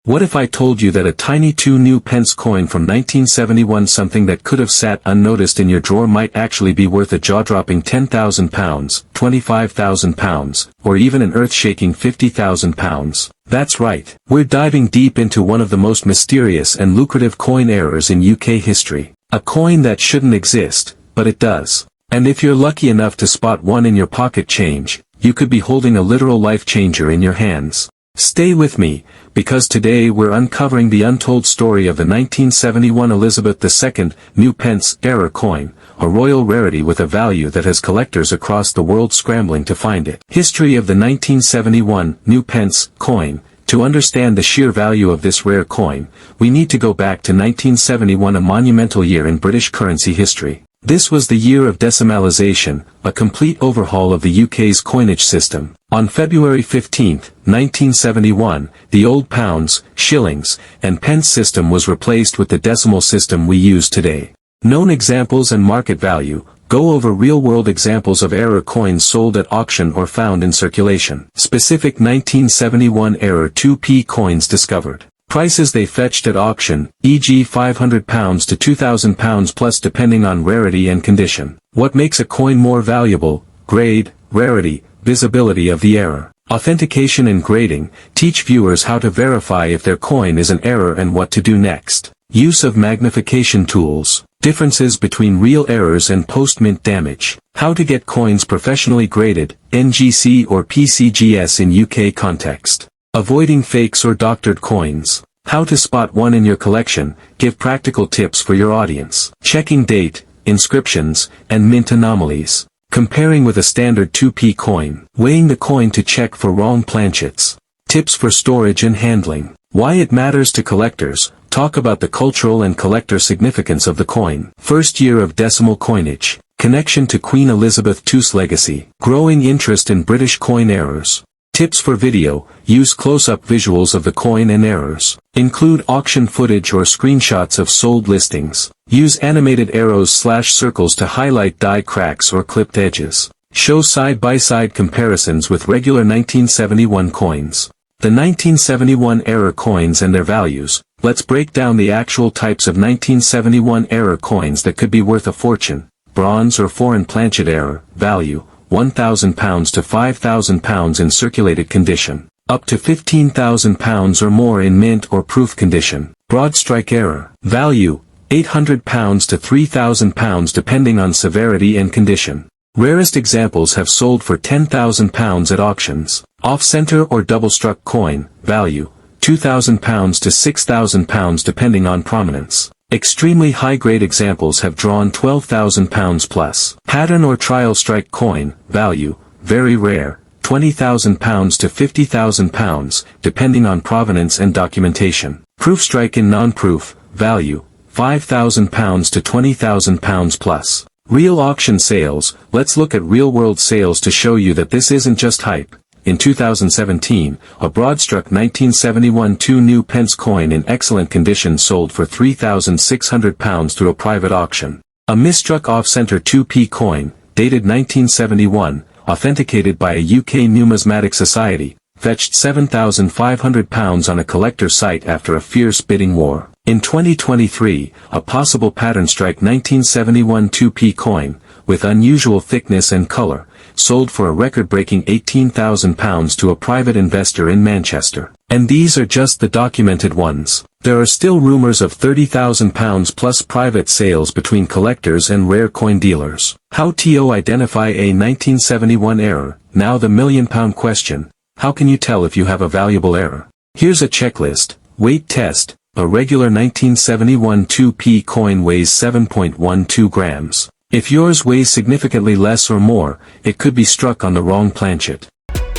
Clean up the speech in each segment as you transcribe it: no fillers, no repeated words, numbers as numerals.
What if I told you that a tiny 2 pence coin from 1971, something that could have sat unnoticed in your drawer, might actually be worth a jaw-dropping £10,000, £25,000, or even an earth-shaking £50,000? That's right. We're diving deep into one of the most mysterious and lucrative coin errors in UK history. A coin that shouldn't exist, but it does. And if you're lucky enough to spot one in your pocket change, you could be holding a literal life-changer in your hands. Stay with me, because today we're uncovering the untold story of the 1971 Elizabeth II pence error coin, a royal rarity with a value that has collectors across the world scrambling to find it. History of the 1971 pence coin. To understand the sheer value of this rare coin, we need to go back to 1971, a monumental year in British currency history. This was the year of decimalisation, a complete overhaul of the UK's coinage system. On February 15, 1971, the old pounds, shillings, and pence system was replaced with the decimal system we use today. Known examples and market value. Go over real-world examples of error coins sold at auction or found in circulation. Specific 1971 error 2p coins discovered. Prices they fetched at auction, e.g. £500 to £2,000 plus depending on rarity and condition. What makes a coin more valuable? Grade, rarity, visibility of the error. Authentication and grading. Teach viewers how to verify if their coin is an error and what to do next. Use of magnification tools. Differences between real errors and post-mint damage. How to get coins professionally graded, NGC or PCGS in UK context. Avoiding fakes or doctored coins. How to spot one in your collection. Give practical tips for your audience. Checking date, inscriptions, and mint anomalies. Comparing with a standard 2p coin. Weighing the coin to check for wrong planchets. Tips for storage and handling. Why it matters to collectors. Talk about the cultural and collector significance of the coin. First year of decimal coinage. Connection to Queen Elizabeth II's legacy. Growing interest in British coin errors. Tips for video. Use close-up visuals of the coin and errors. Include auction footage or screenshots of sold listings. Use animated arrows/circles to highlight die cracks or clipped edges. Show side-by-side comparisons with regular 1971 coins. The 1971 error coins and their values. Let's break down the actual types of 1971 error coins that could be worth a fortune. Bronze or foreign planchet error, value, £1,000 to £5,000 in circulated condition. Up to £15,000 or more in mint or proof condition. Broad strike error, value, £800 to £3,000 depending on severity and condition. Rarest examples have sold for £10,000 at auctions. Off-center or double-struck coin, value, £2,000 to £6,000 depending on prominence. Extremely high-grade examples have drawn £12,000 plus. Pattern or trial strike coin, value, very rare, £20,000 to £50,000, depending on provenance and documentation. Proof strike in non-proof, value, £5,000 to £20,000 plus. Real auction sales. Let's look at real-world sales to show you that this isn't just hype. In 2017, a broad-struck 1971 2 pence coin in excellent condition sold for £3,600 through a private auction. A misstruck off-center 2p coin, dated 1971, authenticated by a UK numismatic society, fetched £7,500 on a collector site after a fierce bidding war. In 2023, a possible pattern strike 1971 2p coin, with unusual thickness and color, sold for a record-breaking £18,000 to a private investor in Manchester. And these are just the documented ones. There are still rumors of £30,000 plus private sales between collectors and rare coin dealers. How to identify a 1971 error? Now the million-pound question. How can you tell if you have a valuable error? Here's a checklist. Weight test. A regular 1971 2p coin weighs 7.12 grams. If yours weighs significantly less or more, it could be struck on the wrong planchet.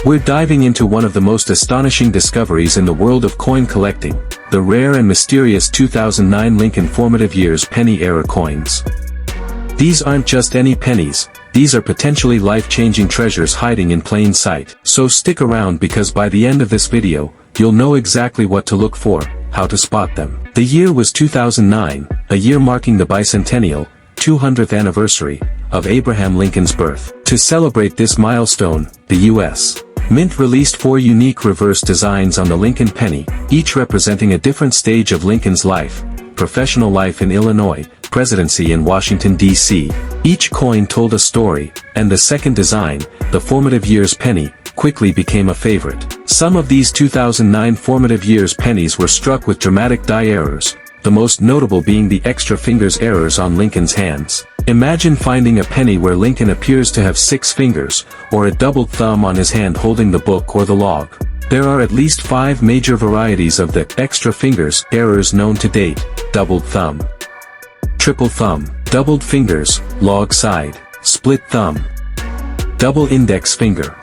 We're diving into one of the most astonishing discoveries in the world of coin collecting, the rare and mysterious 2009 Lincoln Formative Years penny error coins. These aren't just any pennies, these are potentially life-changing treasures hiding in plain sight. So stick around because by the end of this video, you'll know exactly what to look for, how to spot them. The year was 2009, a year marking the bicentennial, 200th anniversary, of Abraham Lincoln's birth. To celebrate this milestone, the U.S. Mint released 4 unique reverse designs on the Lincoln penny, each representing a different stage of Lincoln's life: professional life in Illinois, presidency in Washington, D.C. Each coin told a story, and the second design, the formative years penny, quickly became a favorite. Some of these 2009 formative years pennies were struck with dramatic die errors, the most notable being the extra fingers errors on Lincoln's hands. Imagine finding a penny where Lincoln appears to have 6 fingers, or a doubled thumb on his hand holding the book or the log. There are at least 5 major varieties of the extra fingers errors known to date: doubled thumb, triple thumb, doubled fingers, log side, split thumb, double index finger.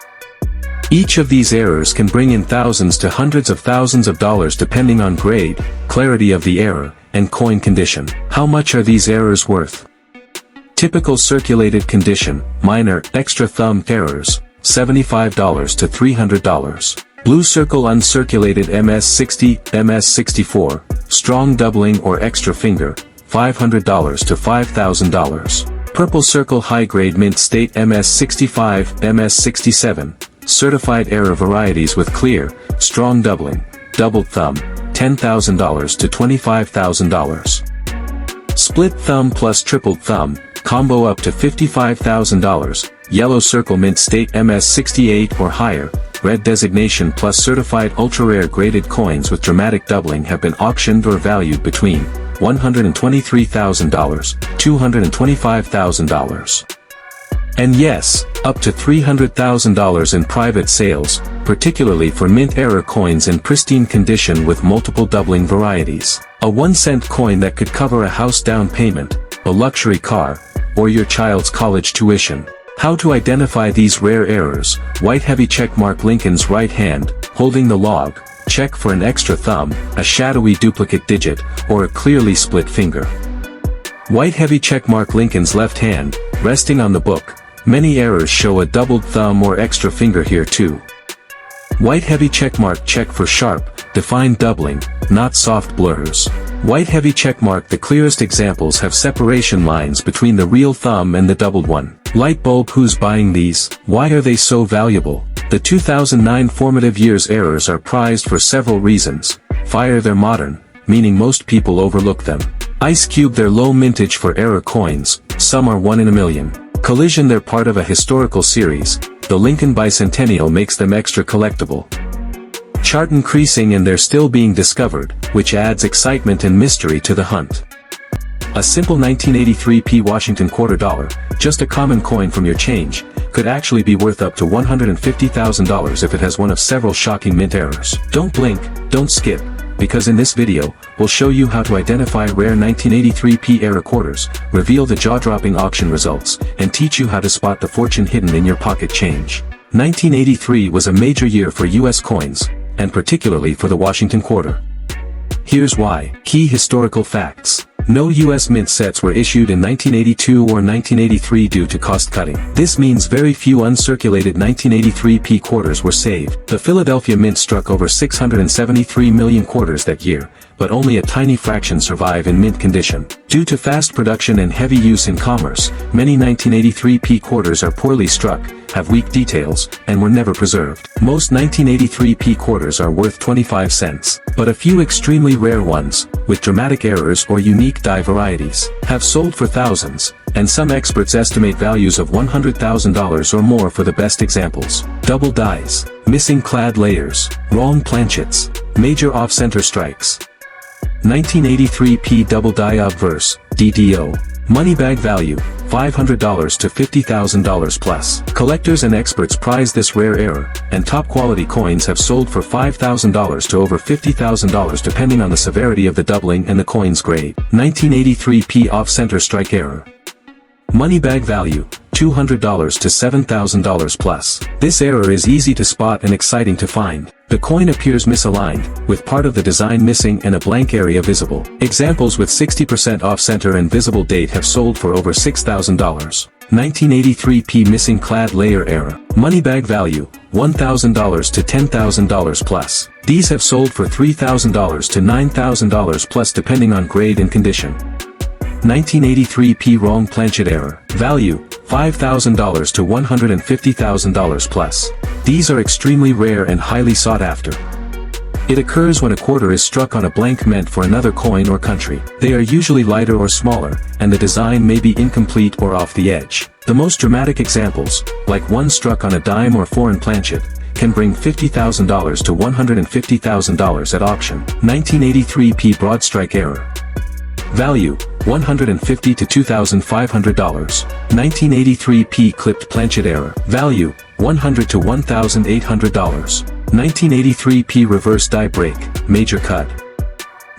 Each of these errors can bring in thousands to hundreds of thousands of dollars depending on grade, clarity of the error, and coin condition. How much are these errors worth? Typical circulated condition, minor, extra thumb errors, $75 to $300. Blue circle uncirculated MS60, MS64, strong doubling or extra finger, $500 to $5,000. Purple circle high-grade mint state MS65, MS67, certified error varieties with clear, strong doubling, doubled thumb, $10,000 to $25,000. Split thumb plus tripled thumb, combo up to $55,000, yellow circle mint state MS68 or higher, red designation plus certified ultra-rare graded coins with dramatic doubling have been auctioned or valued between $123,000, $225,000. And yes, up to $300,000 in private sales, particularly for mint error coins in pristine condition with multiple doubling varieties. A 1-cent coin that could cover a house down payment, a luxury car, or your child's college tuition. How to identify these rare errors: white heavy checkmark Lincoln's right hand, holding the log, check for an extra thumb, a shadowy duplicate digit, or a clearly split finger. White heavy checkmark Lincoln's left hand, resting on the book. Many errors show a doubled thumb or extra finger here too. White heavy checkmark check for sharp, defined doubling, not soft blurs. White heavy checkmark the clearest examples have separation lines between the real thumb and the doubled one. Light bulb who's buying these? Why are they so valuable? The 2009 formative years errors are prized for several reasons. Fire they're modern, meaning most people overlook them. Ice cube they're low mintage for error coins, some are 1 in a million. Collision they're part of a historical series, the Lincoln Bicentennial makes them extra collectible. Chart increasing and they're still being discovered, which adds excitement and mystery to the hunt. A simple 1983p Washington quarter dollar, just a common coin from your change, could actually be worth up to $150,000 if it has one of several shocking mint errors. Don't blink, don't skip, because in this video, we'll show you how to identify rare 1983p error quarters, reveal the jaw-dropping auction results, and teach you how to spot the fortune hidden in your pocket change. 1983 was a major year for U.S. coins, and particularly for the Washington quarter. Here's why. Key historical facts. No U.S. mint sets were issued in 1982 or 1983 due to cost cutting. This means very few uncirculated 1983p quarters were saved. The Philadelphia Mint struck over 673 million quarters that year, but only a tiny fraction survive in mint condition. Due to fast production and heavy use in commerce, many 1983p quarters are poorly struck, have weak details, and were never preserved. Most 1983p quarters are worth 25 cents, but a few extremely rare ones, with dramatic errors or unique die varieties, have sold for thousands, and some experts estimate values of $100,000 or more for the best examples. Double dies, missing clad layers, wrong planchets, major off-center strikes. 1983p double die obverse, DDO. Money bag value, $500 to $50,000 plus. Collectors and experts prize this rare error, and top-quality coins have sold for $5,000 to over $50,000 depending on the severity of the doubling and the coin's grade. 1983p off-center strike error. Money bag value, $200 to $7,000 plus. This error is easy to spot and exciting to find. The coin appears misaligned, with part of the design missing and a blank area visible. Examples with 60% off-center and visible date have sold for over $6,000. 1983p missing clad layer error. Money bag value, $1,000 to $10,000 plus. These have sold for $3,000 to $9,000 plus depending on grade and condition. 1983p wrong planchet error. Value, $5,000 to $150,000 plus. These are extremely rare and highly sought after. It occurs when a quarter is struck on a blank meant for another coin or country. They are usually lighter or smaller, and the design may be incomplete or off the edge. The most dramatic examples, like one struck on a dime or foreign planchet, can bring $50,000 to $150,000 at auction. 1983p broad strike error. Value, $150 to $2,500. 1983p clipped planchet error. Value, $100 to $1,800. 1983p reverse die break, major cut.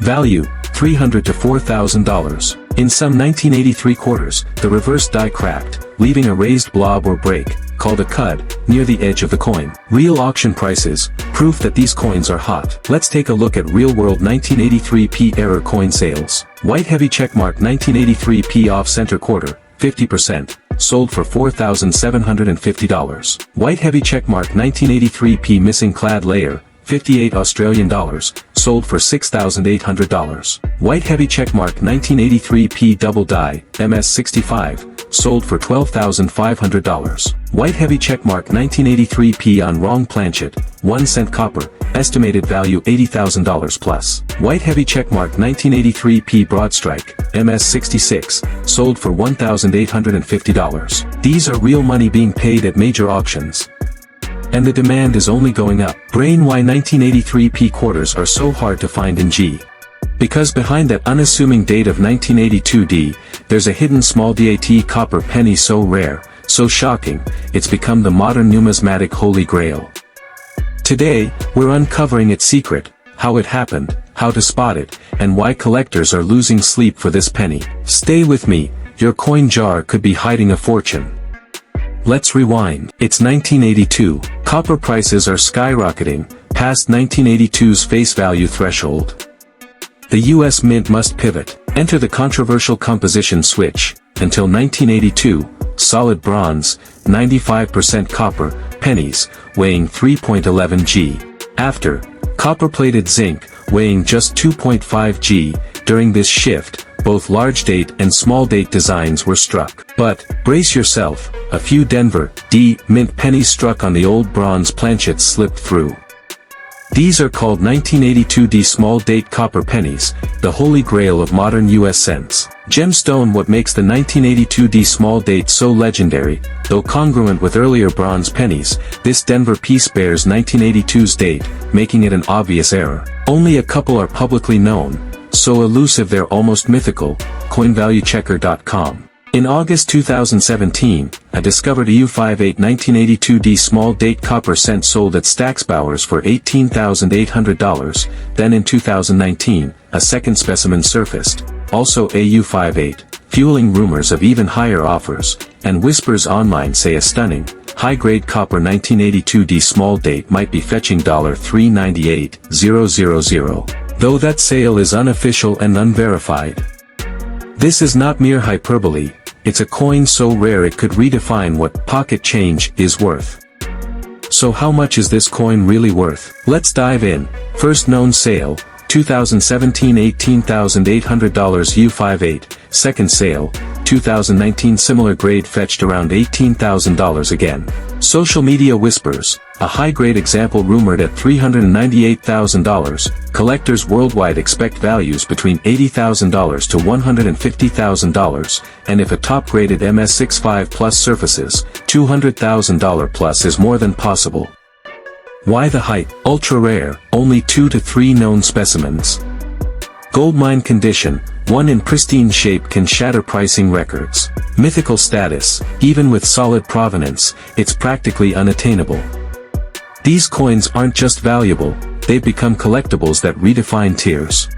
Value, $300 to $4,000. In some 1983 quarters, the reverse die cracked, leaving a raised blob or break, called a cud, near the edge of the coin. Real auction prices, proof that these coins are hot. Let's take a look at real-world 1983p error coin sales. White heavy checkmark 1983p off-center quarter, 50%. Sold for $4,750. White heavy checkmark 1983p missing clad layer, 58 Australian dollars, sold for $6,800. White heavy checkmark 1983p double die, MS65, sold for $12,500. White heavy checkmark 1983p on wrong planchet, 1 cent copper, estimated value $80,000 plus. White heavy checkmark 1983p broad strike, MS66, sold for $1,850. These are real money being paid at major auctions. And the demand is only going up. Brain why 1983p quarters are so hard to find in G. Because behind that unassuming date of 1982D, there's a hidden small DAT copper penny so rare, so shocking, it's become the modern numismatic holy grail. Today, we're uncovering its secret, how it happened, how to spot it, and why collectors are losing sleep for this penny. Stay with me, your coin jar could be hiding a fortune. Let's rewind. It's 1982, copper prices are skyrocketing, past 1982's face value threshold. The US Mint must pivot, enter the controversial composition switch. Until 1982, solid bronze, 95% copper, pennies, weighing 3.11 g. After, copper-plated zinc, weighing just 2.5 g. During this shift, both large date and small date designs were struck. But, brace yourself, a few Denver D mint pennies struck on the old bronze planchets slipped through. These are called 1982D small date copper pennies, the holy grail of modern US cents. Gemstone. What makes the 1982D small date so legendary, though congruent with earlier bronze pennies, this Denver piece bears 1982's date, making it an obvious error. Only a couple are publicly known, so elusive they're almost mythical. CoinValueChecker.com. In August 2017, I discovered a U58 1982D small date copper cent sold at Stacksbowers for $18,800, then in 2019, a second specimen surfaced, also a U58, fueling rumors of even higher offers, and whispers online say a stunning, high-grade copper 1982D small date might be fetching $398,000, though that sale is unofficial and unverified. This is not mere hyperbole. It's a coin so rare it could redefine what pocket change is worth. So how much is this coin really worth? Let's dive in. First known sale, 2017 $18,800 U58, second sale, 2019 similar grade fetched around $18,000 again. Social media whispers, a high-grade example rumored at $398,000, collectors worldwide expect values between $80,000 to $150,000, and if a top-graded MS65 Plus surfaces, $200,000 plus is more than possible. Why the hype? Ultra rare, only 2 to 3 known specimens. Goldmine condition, one in pristine shape can shatter pricing records. Mythical status, even with solid provenance, it's practically unattainable. These coins aren't just valuable, they've become collectibles that redefine tiers.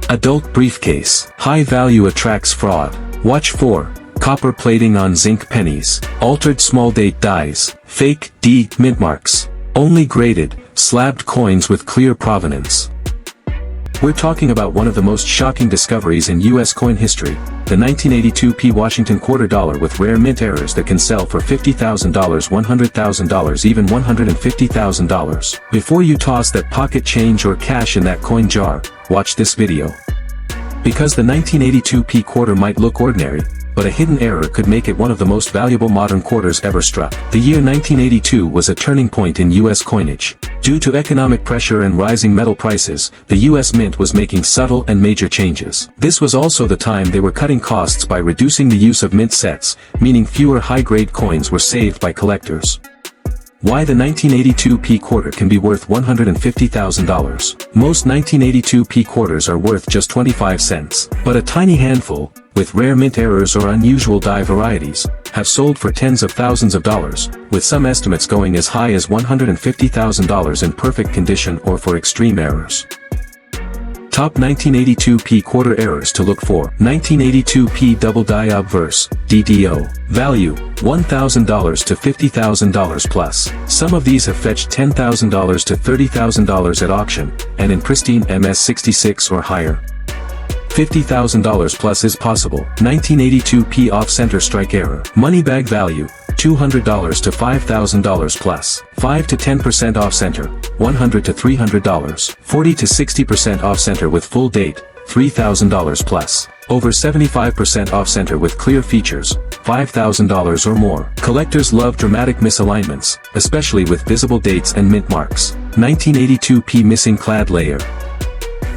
Adult briefcase, high value attracts fraud. Watch for copper plating on zinc pennies, altered small date dies, fake D mint marks, only graded, slabbed coins with clear provenance. We're talking about one of the most shocking discoveries in US coin history, the 1982p Washington quarter dollar with rare mint errors that can sell for $50,000, $100,000, even $150,000. Before you toss that pocket change or cash in that coin jar, watch this video. Because the 1982p quarter might look ordinary, but a hidden error could make it one of the most valuable modern quarters ever struck. The year 1982 was a turning point in U.S. coinage. Due to economic pressure and rising metal prices, the U.S. Mint was making subtle and major changes. This was also the time they were cutting costs by reducing the use of mint sets, meaning fewer high-grade coins were saved by collectors. Why the 1982p quarter can be worth $150,000. Most 1982p quarters are worth just 25 cents, but a tiny handful, with rare mint errors or unusual die varieties, have sold for tens of thousands of dollars, with some estimates going as high as $150,000 in perfect condition or for extreme errors. Top 1982p quarter errors to look for. 1982p double die obverse, DDO. Value, $1,000 to $50,000 plus. Some of these have fetched $10,000 to $30,000 at auction, and in pristine MS66 or higher, $50,000 plus is possible. 1982p off-center strike error. Money bag value, $200 to $5,000 plus. 5 to 10% off-center, $100 to $300. 40 to 60% off-center with full date, $3,000 plus. Over 75% off-center with clear features, $5,000 or more. Collectors love dramatic misalignments, especially with visible dates and mint marks. 1982p missing clad layer.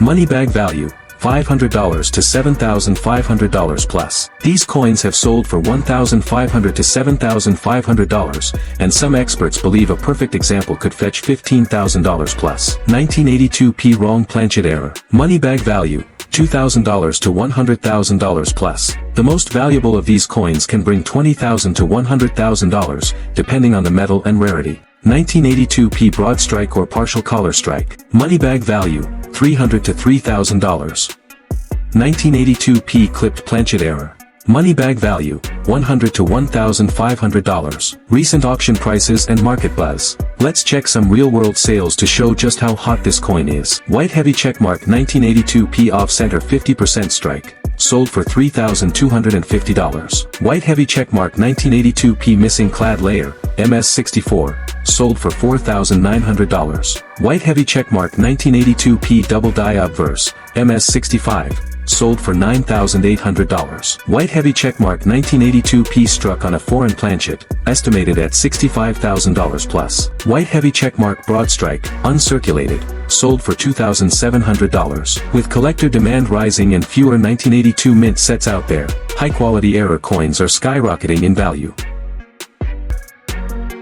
Money bag value, $500 to $7,500 plus. These coins have sold for $1,500 to $7,500, and some experts believe a perfect example could fetch $15,000 plus. 1982p wrong planchet error. Money bag value, $2,000 to $100,000 plus. The most valuable of these coins can bring $20,000 to $100,000, depending on the metal and rarity. 1982p broad strike or partial collar strike. Money bag value, $300 to $3,000. 1982p clipped planchet error. Money bag value, $100 to $1,500. Recent auction prices and market buzz. Let's check some real-world sales to show just how hot this coin is. White heavy checkmark 1982p off-center 50% strike. Sold for $3,250. White heavy checkmark 1982p missing clad layer, MS64. Sold for $4,900. White heavy checkmark 1982p double die obverse, MS65. Sold for $9,800. White heavy checkmark 1982p struck on a foreign planchet, estimated at $65,000 plus. White heavy checkmark broad strike, uncirculated, sold for $2,700. With collector demand rising and fewer 1982 mint sets out there, high-quality error coins are skyrocketing in value.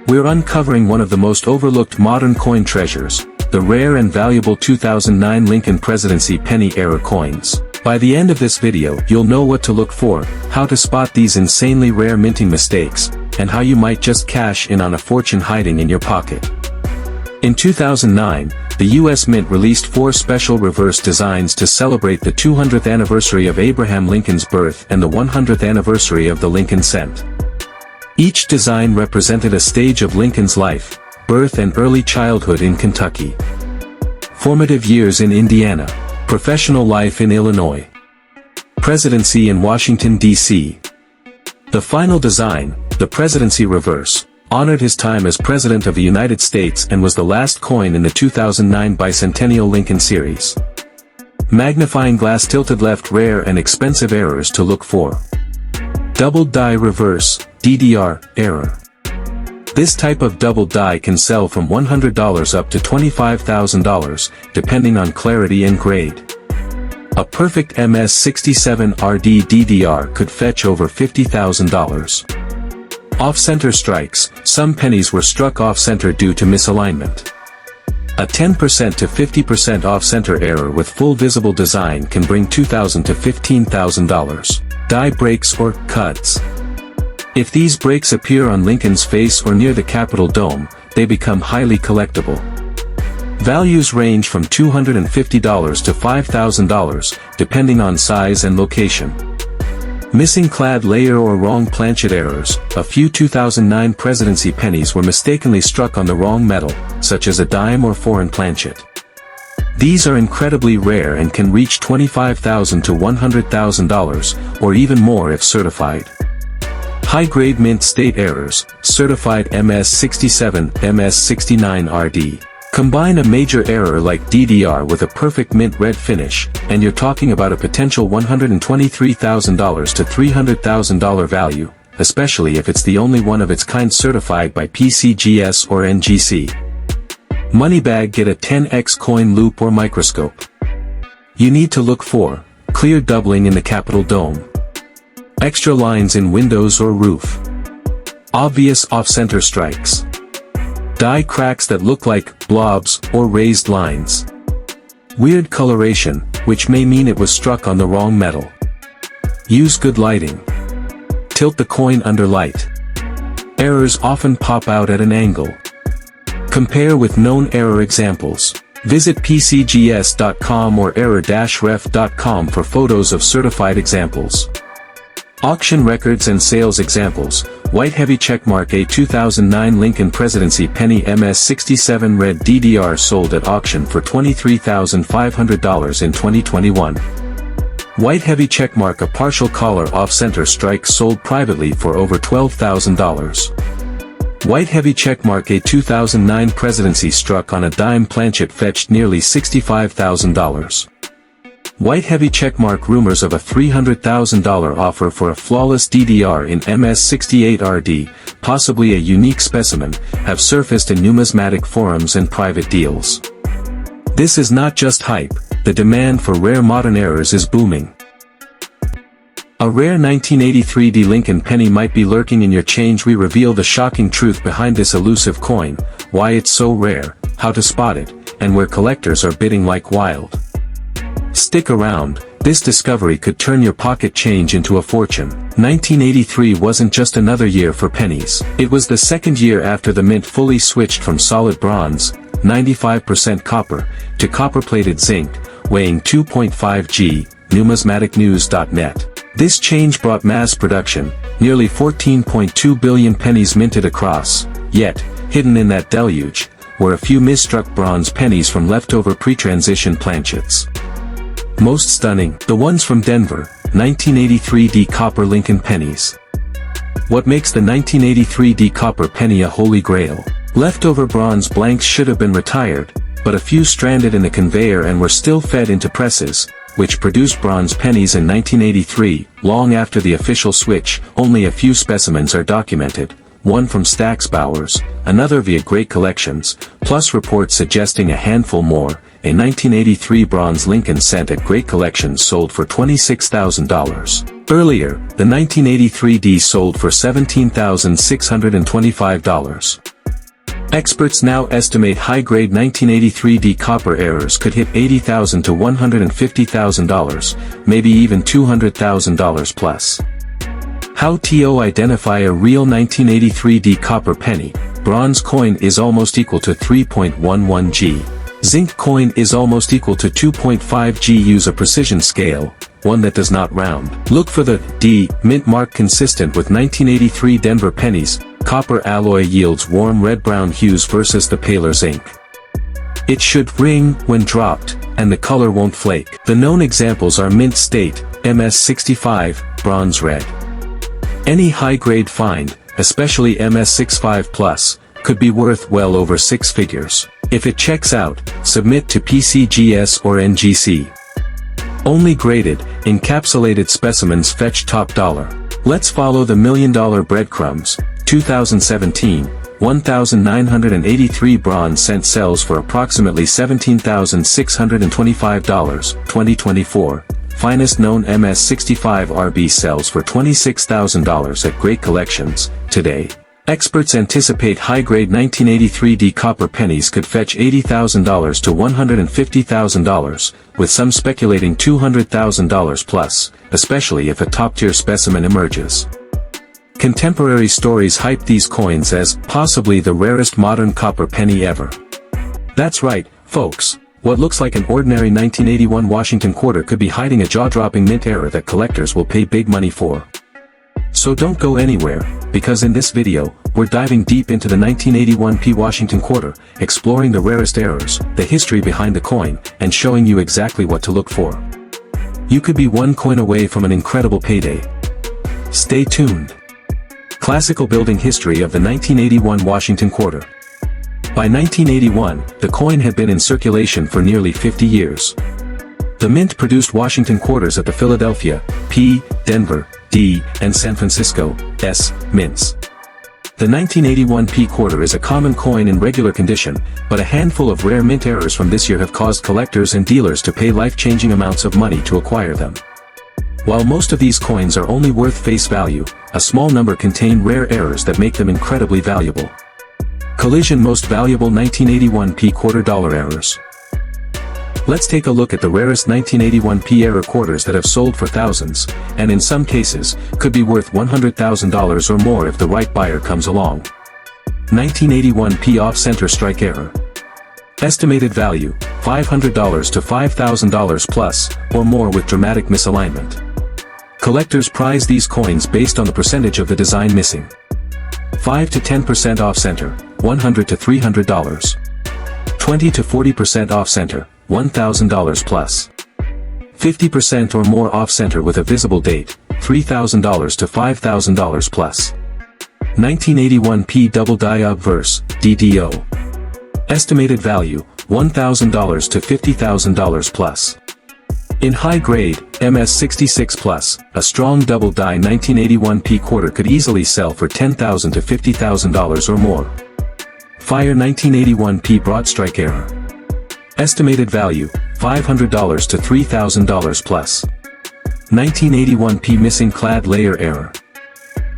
We're uncovering one of the most overlooked modern coin treasures, the rare and valuable 2009 Lincoln Presidency penny error coins. By the end of this video, you'll know what to look for, how to spot these insanely rare minting mistakes, and how you might just cash in on a fortune hiding in your pocket. In 2009, the U.S. Mint released 4 special reverse designs to celebrate the 200th anniversary of Abraham Lincoln's birth and the 100th anniversary of the Lincoln Cent. Each design represented a stage of Lincoln's life, birth and early childhood in Kentucky, formative years in Indiana, professional life in Illinois, presidency in Washington, D.C. The final design, the Presidency Reverse, honored his time as President of the United States and was the last coin in the 2009 Bicentennial Lincoln series. Magnifying glass tilted left rare and expensive errors to look for. Double die reverse, DDR, error. This type of double die can sell from $100 up to $25,000, depending on clarity and grade. A perfect MS67 RD DDR could fetch over $50,000. Off-center strikes, some pennies were struck off-center due to misalignment. A 10% to 50% off-center error with full visible design can bring $2,000 to $15,000. Die breaks or cuts. If these breaks appear on Lincoln's face or near the Capitol dome, they become highly collectible. Values range from $250 to $5,000, depending on size and location. Missing clad layer or wrong planchet errors. A few 2009 presidency pennies were mistakenly struck on the wrong metal, such as a dime or foreign planchet. These are incredibly rare and can reach $25,000 to $100,000, or even more if certified. High-grade mint state errors, certified MS67, MS69 RD. Combine a major error like DDR with a perfect mint red finish, and you're talking about a potential $123,000 to $300,000 value, especially if it's the only one of its kind certified by PCGS or NGC. Moneybag, get a 10x coin loop or microscope. You need to look for clear doubling in the Capitol dome, extra lines in windows or roof, obvious off-center strikes, die cracks that look like blobs or raised lines, weird coloration, which may mean it was struck on the wrong metal. Use good lighting. Tilt the coin under light. Errors often pop out at an angle. Compare with known error examples. Visit pcgs.com or error-ref.com for photos of certified examples. Auction records and sales examples. White heavy checkmark A 2009 Lincoln Presidency penny MS67 red DDR sold at auction for $23,500 in 2021. White heavy checkmark a partial collar off-center strike sold privately for over $12,000. White heavy checkmark a 2009 Presidency struck on a dime planchet fetched nearly $65,000. White heavy checkmark rumors of a $300,000 offer for a flawless DDR in MS68RD, possibly a unique specimen, have surfaced in numismatic forums and private deals. This is not just hype, the demand for rare modern errors is booming. A rare 1983 Lincoln penny might be lurking in your change. We reveal the shocking truth behind this elusive coin, why it's so rare, how to spot it, and where collectors are bidding like wild. Stick around, this discovery could turn your pocket change into a fortune. 1983 wasn't just another year for pennies. It was the second year after the mint fully switched from solid bronze, 95% copper, to copper-plated zinc, weighing 2.5 g, numismaticnews.net. This change brought mass production, nearly 14.2 billion pennies minted across, yet, hidden in that deluge, were a few misstruck bronze pennies from leftover pre-transition planchets. Most stunning, the ones from Denver, 1983 copper Lincoln pennies. What makes the 1983 copper penny a holy grail? Leftover bronze blanks should have been retired, but a few stranded in the conveyor and were still fed into presses, which produced bronze pennies in 1983, long after the official switch. Only a few specimens are documented, one from Stax Bowers, another via Great Collections, plus reports suggesting a handful more. A 1983 bronze Lincoln cent at Great Collections sold for $26,000. Earlier, the 1983 D sold for $17,625. Experts now estimate high-grade 1983 D copper errors could hit $80,000 to $150,000, maybe even $200,000 plus. How to identify a real 1983 D copper penny? Bronze coin is almost equal to 3.11 G. Zinc coin is almost equal to 2.5 G. Use a precision scale, one that does not round. Look for the D mint mark consistent with 1983 Denver pennies. Copper alloy yields warm red-brown hues versus the paler zinc. It should ring when dropped, and the color won't flake. The known examples are Mint State, MS65, bronze red. Any high-grade find, especially MS65 Plus, could be worth well over six figures. If it checks out, submit to PCGS or NGC. Only graded, encapsulated specimens fetch top dollar. Let's follow the $1 million breadcrumbs. 2017, 1,983 bronze cent sells for approximately $17,625. 2024, finest known MS65 RB sells for $26,000 at Great Collections. Today, experts anticipate high-grade 1983 D copper pennies could fetch $80,000 to $150,000, with some speculating $200,000 plus, especially if a top-tier specimen emerges. Contemporary stories hype these coins as possibly the rarest modern copper penny ever. That's right, folks. What looks like an ordinary 1981 Washington quarter could be hiding a jaw-dropping mint error that collectors will pay big money for. So don't go anywhere, because in this video, we're diving deep into the 1981 P Washington quarter, exploring the rarest errors, the history behind the coin, and showing you exactly what to look for. You could be one coin away from an incredible payday. Stay tuned. Classical building history of the 1981 Washington quarter. By 1981, the coin had been in circulation for nearly 50 years. The mint produced Washington quarters at the Philadelphia, P, Denver, D, and San Francisco, S, mints. The 1981 P quarter is a common coin in regular condition, but a handful of rare mint errors from this year have caused collectors and dealers to pay life-changing amounts of money to acquire them. While most of these coins are only worth face value, a small number contain rare errors that make them incredibly valuable. Collision Most Valuable 1981 P Quarter Dollar Errors. Let's take a look at the rarest 1981 P error quarters that have sold for thousands, and in some cases, could be worth $100,000 or more if the right buyer comes along. 1981 P Off-Center Strike Error. Estimated value, $500 to $5,000 plus, or more with dramatic misalignment. Collectors prize these coins based on the percentage of the design missing. 5 to 10% off-center, $100 to $300. 20 to 40% off-center, $1,000 plus. 50% or more off-center with a visible date, $3,000 to $5,000 plus. 1981 P Double Die Obverse, DDO. Estimated value, $1,000 to $50,000 plus. In high grade, MS66 plus, a strong double die 1981 P quarter could easily sell for $10,000 to $50,000 or more. Fire 1981 P Broad Strike Error. Estimated value, $500 to $3,000 plus. 1981 P Missing Clad Layer Error.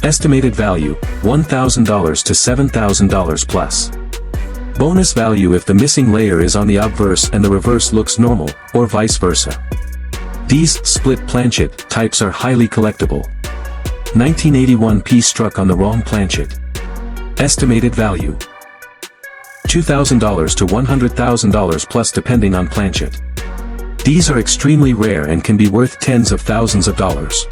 Estimated value, $1,000 to $7,000 plus. Bonus value if the missing layer is on the obverse and the reverse looks normal, or vice versa. These split planchet types are highly collectible. 1981 P struck on the wrong planchet. Estimated value, $2,000 to $100,000 plus depending on planchet. These are extremely rare and can be worth tens of thousands of dollars.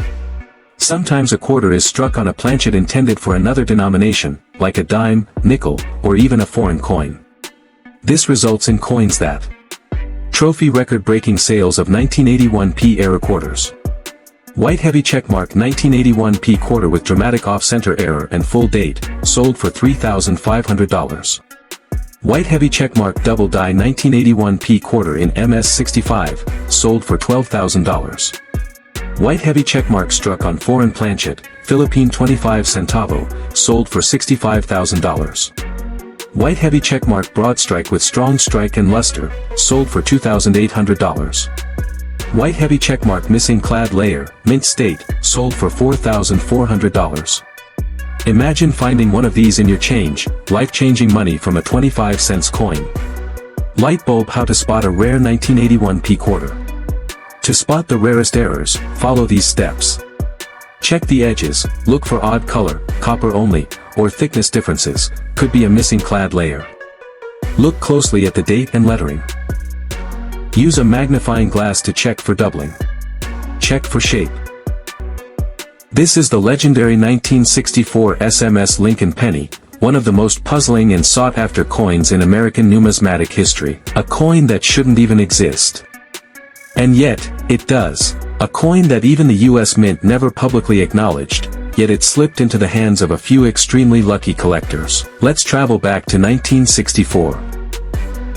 Sometimes a quarter is struck on a planchet intended for another denomination, like a dime, nickel, or even a foreign coin. This results in coins that trophy record-breaking sales of 1981 P error quarters. White heavy checkmark 1981 P quarter with dramatic off-center error and full date, sold for $3,500. White heavy checkmark double die 1981 P quarter in MS65, sold for $12,000. White heavy checkmark struck on foreign planchet, Philippine 25 centavo, sold for $65,000. White heavy checkmark broad strike with strong strike and luster, sold for $2,800. White heavy checkmark missing clad layer, mint state, sold for $4,400. Imagine finding one of these in your change, life-changing money from a 25-cent coin. Light bulb how to spot a rare 1981 P quarter. To spot the rarest errors, follow these steps. Check the edges, look for odd color, copper only, or thickness differences, could be a missing clad layer. Look closely at the date and lettering. Use a magnifying glass to check for doubling. Check for shape. This is the legendary 1964 SMS Lincoln penny, one of the most puzzling and sought-after coins in American numismatic history, a coin that shouldn't even exist. And yet, it does. A coin that even the US Mint never publicly acknowledged, yet it slipped into the hands of a few extremely lucky collectors. Let's travel back to 1964.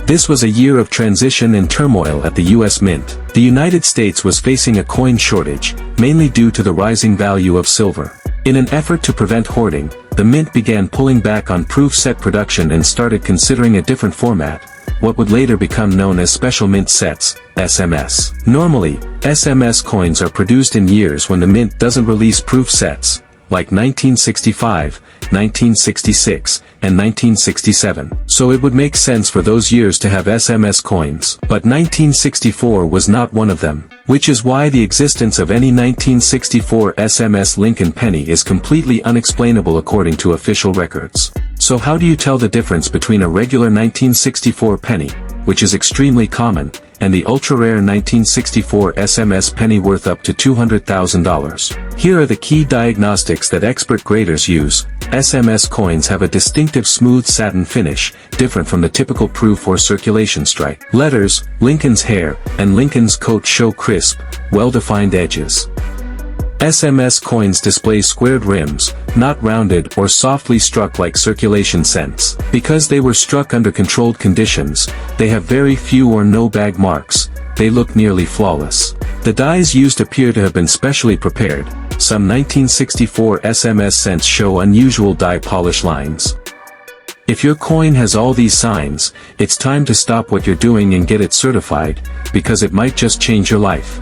This was a year of transition and turmoil at the US Mint. The United States was facing a coin shortage, mainly due to the rising value of silver. In an effort to prevent hoarding, the Mint began pulling back on proof set production and started considering a different format, what would later become known as Special Mint Sets, SMS. Normally, SMS coins are produced in years when the Mint doesn't release proof sets, like 1965, 1966, and 1967. So it would make sense for those years to have SMS coins. But 1964 was not one of them, which is why the existence of any 1964 SMS Lincoln penny is completely unexplainable according to official records. So how do you tell the difference between a regular 1964 penny, which is extremely common, and the ultra-rare 1964 SMS penny worth up to $200,000. Here are the key diagnostics that expert graders use. SMS coins have a distinctive smooth satin finish, different from the typical proof or circulation strike. Letters, Lincoln's hair, and Lincoln's coat show crisp, well-defined edges. SMS coins display squared rims, not rounded or softly struck like circulation cents. Because they were struck under controlled conditions, they have very few or no bag marks. They look nearly flawless. The dies used appear to have been specially prepared. Some 1964 SMS cents show unusual die polish lines. If your coin has all these signs, it's time to stop what you're doing and get it certified, because it might just change your life.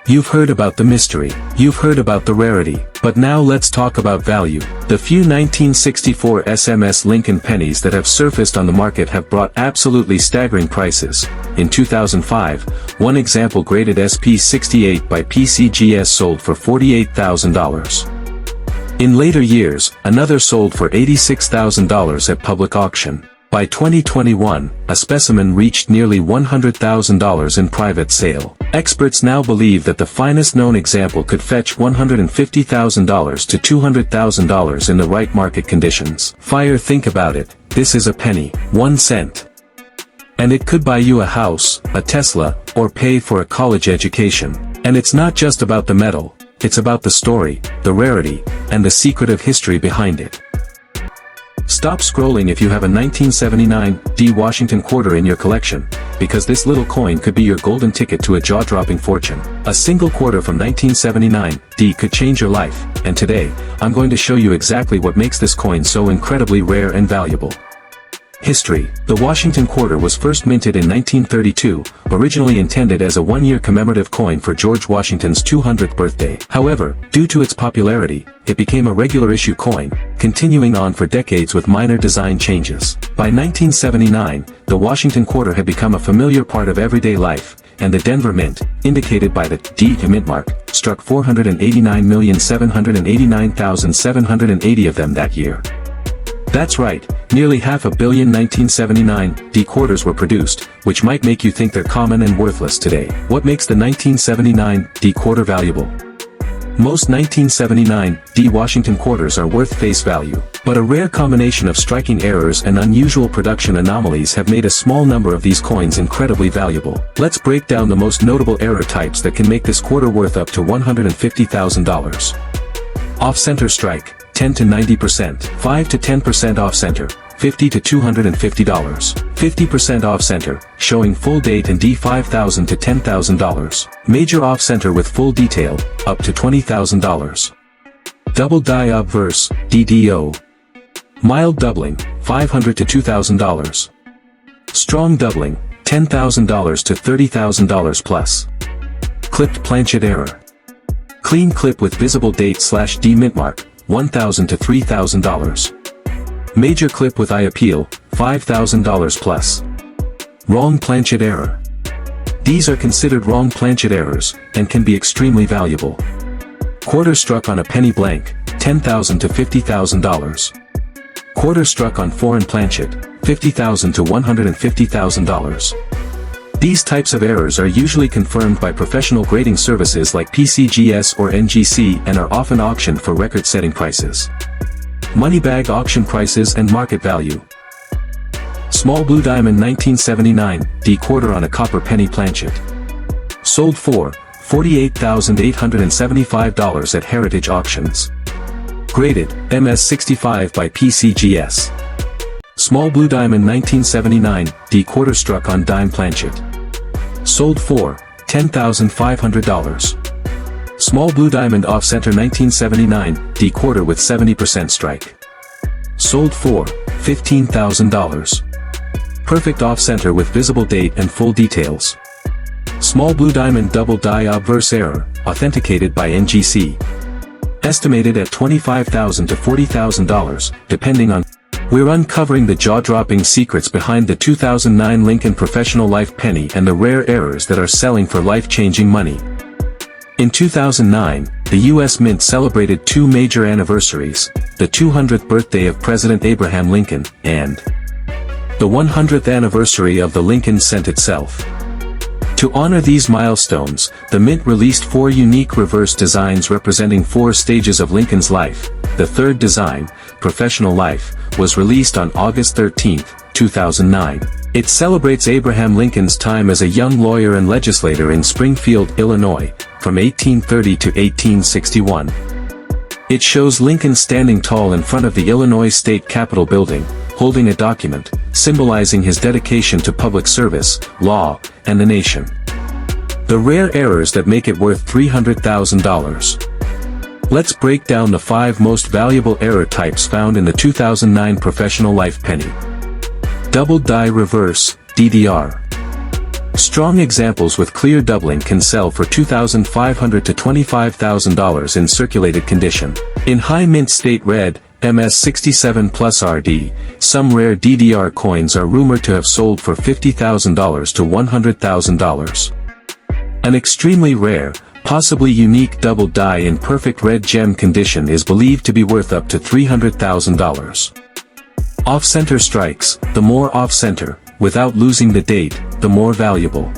You've heard about the mystery. You've heard about the rarity. But now let's talk about value. The few 1964 SMS Lincoln pennies that have surfaced on the market have brought absolutely staggering prices. In 2005, one example graded SP68 by PCGS sold for $48,000. In later years, another sold for $86,000 at public auction. By 2021, a specimen reached nearly $100,000 in private sale. Experts now believe that the finest known example could fetch $150,000 to $200,000 in the right market conditions. Think about it, this is a penny, 1 cent. And it could buy you a house, a Tesla, or pay for a college education. And it's not just about the metal, it's about the story, the rarity, and the secretive history behind it. Stop scrolling if you have a 1979 D Washington quarter in your collection, because this little coin could be your golden ticket to a jaw-dropping fortune. A single quarter from 1979 D could change your life, and today, I'm going to show you exactly what makes this coin so incredibly rare and valuable. History. The Washington quarter was first minted in 1932, originally intended as a one-year commemorative coin for George Washington's 200th birthday. However, due to its popularity, it became a regular issue coin, continuing on for decades with minor design changes. By 1979, the Washington quarter had become a familiar part of everyday life, and the Denver Mint, indicated by the D mint mark, struck 489,789,780 of them that year. That's right, nearly 500 million 1979 D quarters were produced, which might make you think they're common and worthless today. What makes the 1979 D quarter valuable? Most 1979 D Washington quarters are worth face value, but a rare combination of striking errors and unusual production anomalies have made a small number of these coins incredibly valuable. Let's break down the most notable error types that can make this quarter worth up to $150,000. Off-center strike, 10 to 90%, 5 to 10% off-center, $50 to $250, 50% off-center, showing full date and D $5,000 to $10,000, major off-center with full detail, up to $20,000. Double die obverse, DDO. Mild doubling, $500 to $2,000. Strong doubling, $10,000 to $30,000 plus. Clipped planchet error. Clean clip with visible date / D mint mark, $1,000 to $3,000. Major clip with eye appeal, $5,000 plus. Wrong planchet error. These are considered wrong planchet errors, and can be extremely valuable. Quarter struck on a penny blank, $10,000 to $50,000. Quarter struck on foreign planchet, $50,000 to $150,000. These types of errors are usually confirmed by professional grading services like PCGS or NGC and are often auctioned for record-setting prices. Money bag auction prices and market value. Small blue diamond 1979 D quarter on a copper penny planchet. Sold for $48,875 at Heritage Auctions. Graded MS65 by PCGS. Small blue diamond 1979 D quarter struck on dime planchet. Sold for $10,500. Small blue diamond off-center 1979 D quarter with 70% strike. Sold for $15,000. Perfect off-center with visible date and full details. Small blue diamond double die obverse error, authenticated by NGC. Estimated at $25,000 to $40,000, depending on. We're uncovering the jaw-dropping secrets behind the 2009 Lincoln Professional Life Penny and the rare errors that are selling for life-changing money. In 2009, the U.S. Mint celebrated two major anniversaries, the 200th birthday of President Abraham Lincoln, and the 100th anniversary of the Lincoln cent itself. To honor these milestones, the Mint released 4 unique reverse designs representing 4 stages of Lincoln's life. The third design, Professional Life, was released on August 13, 2009. It celebrates Abraham Lincoln's time as a young lawyer and legislator in Springfield, Illinois, from 1830 to 1861. It shows Lincoln standing tall in front of the Illinois State Capitol building, holding a document, symbolizing his dedication to public service, law, and the nation. The rare errors that make it worth $300,000. Let's break down the 5 most valuable error types found in the 2009 Professional Life Penny. Double die reverse, DDR. Strong examples with clear doubling can sell for $2,500 to $25,000 in circulated condition. In high mint state red, MS67 plus RD, some rare DDR coins are rumored to have sold for $50,000 to $100,000. An extremely rare, possibly unique double die in perfect red gem condition is believed to be worth up to $300,000. Off-center strikes, the more off-center, without losing the date, the more valuable.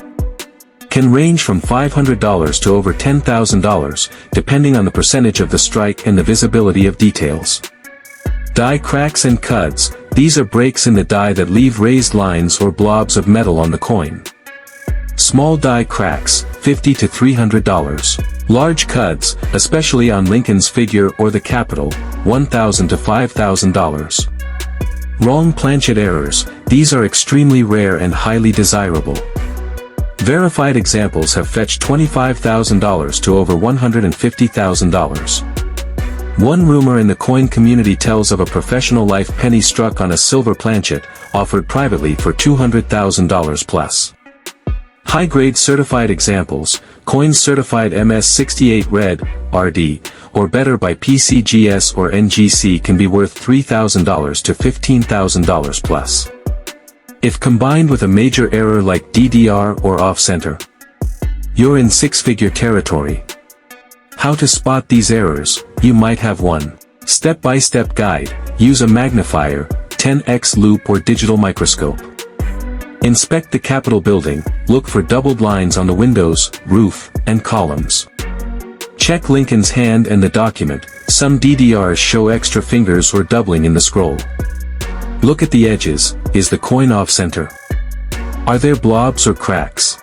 Can range from $500 to over $10,000, depending on the percentage of the strike and the visibility of details. Die cracks and cuds, these are breaks in the die that leave raised lines or blobs of metal on the coin. Small die cracks, $50 to $300. Large cuds, especially on Lincoln's figure or the Capitol, $1,000 to $5,000. Wrong planchet errors, these are extremely rare and highly desirable. Verified examples have fetched $25,000 to over $150,000. One rumor in the coin community tells of a professional life penny struck on a silver planchet, offered privately for $200,000 plus. High-grade certified examples, coins certified MS68 red, RD, or better by PCGS or NGC can be worth $3,000 to $15,000 plus. If combined with a major error like DDR or off-center, you're in six-figure territory. How to spot these errors? You might have one step-by-step guide. Use a magnifier, 10x loupe or digital microscope. Inspect the Capitol building, look for doubled lines on the windows, roof, and columns. Check Lincoln's hand and the document, some DDRs show extra fingers or doubling in the scroll. Look at the edges, is the coin off-center? Are there blobs or cracks?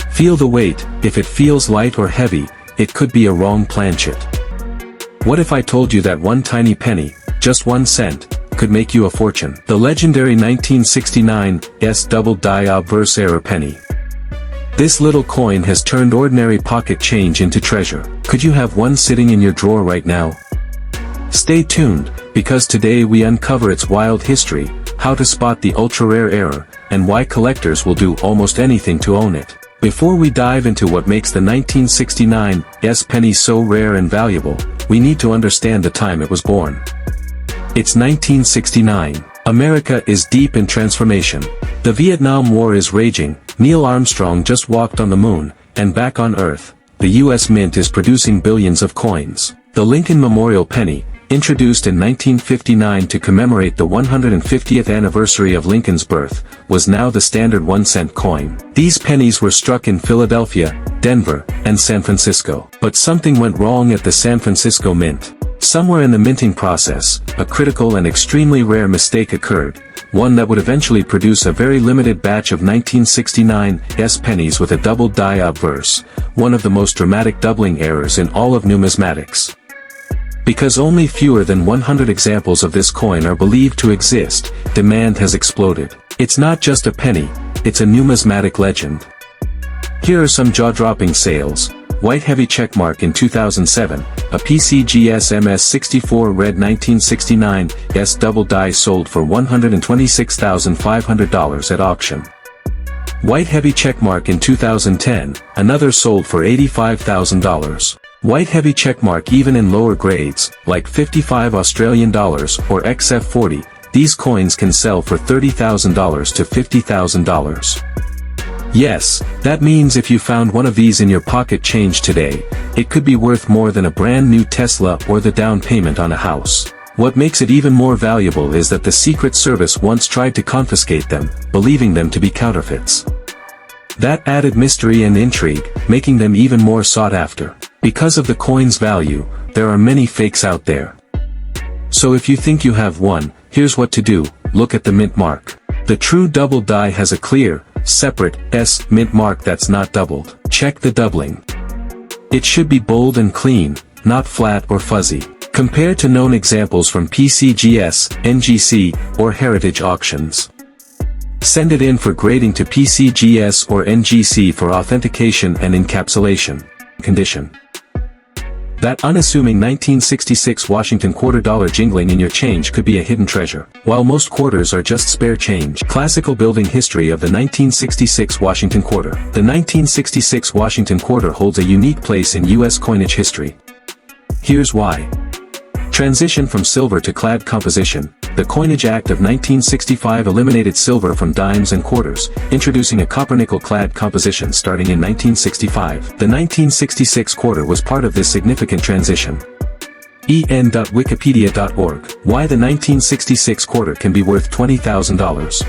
Feel the weight, if it feels light or heavy, it could be a wrong planchet. What if I told you that one tiny penny, just 1 cent, could make you a fortune? The legendary 1969 double die obverse error penny. This little coin has turned ordinary pocket change into treasure. Could you have one sitting in your drawer right now? Stay tuned, because today we uncover its wild history, how to spot the ultra-rare error, and why collectors will do almost anything to own it. Before we dive into what makes the 1969 penny so rare and valuable, we need to understand the time it was born. It's 1969. America is deep in transformation. The Vietnam War is raging, Neil Armstrong just walked on the moon, and back on Earth, the U.S. Mint is producing billions of coins. The Lincoln Memorial Penny, introduced in 1959 to commemorate the 150th anniversary of Lincoln's birth, was now the standard 1-cent coin. These pennies were struck in Philadelphia, Denver, and San Francisco. But something went wrong at the San Francisco Mint. Somewhere in the minting process, a critical and extremely rare mistake occurred, one that would eventually produce a very limited batch of 1969 pennies with a double die obverse, one of the most dramatic doubling errors in all of numismatics. Because only fewer than 100 examples of this coin are believed to exist, demand has exploded. It's not just a penny, it's a numismatic legend. Here are some jaw-dropping sales. White heavy checkmark in 2007, a PCGS MS64 red 1969 double die sold for $126,500 at auction. White heavy checkmark in 2010, another sold for $85,000. White heavy checkmark even in lower grades, like 55 Australian dollars or XF40, these coins can sell for $30,000 to $50,000. Yes, that means if you found one of these in your pocket change today, it could be worth more than a brand new Tesla or the down payment on a house. What makes it even more valuable is that the Secret Service once tried to confiscate them, believing them to be counterfeits. That added mystery and intrigue, making them even more sought after. Because of the coin's value, there are many fakes out there. So if you think you have one, here's what to do: look at the mint mark. The true double die has a clear, separate, S mint mark that's not doubled. Check the doubling. It should be bold and clean, not flat or fuzzy. Compare to known examples from PCGS, NGC, or Heritage auctions. Send it in for grading to PCGS or NGC for authentication and encapsulation. Condition. That unassuming 1966 Washington quarter dollar jingling in your change could be a hidden treasure. While most quarters are just spare change. Classical building history of the 1966 Washington quarter. The 1966 Washington quarter holds a unique place in U.S. coinage history. Here's why. Transition from silver to clad composition. The Coinage Act of 1965 eliminated silver from dimes and quarters, introducing a copper-nickel clad composition starting in 1965. The 1966 quarter was part of this significant transition. en.wikipedia.org. Why the 1966 quarter can be worth $20,000.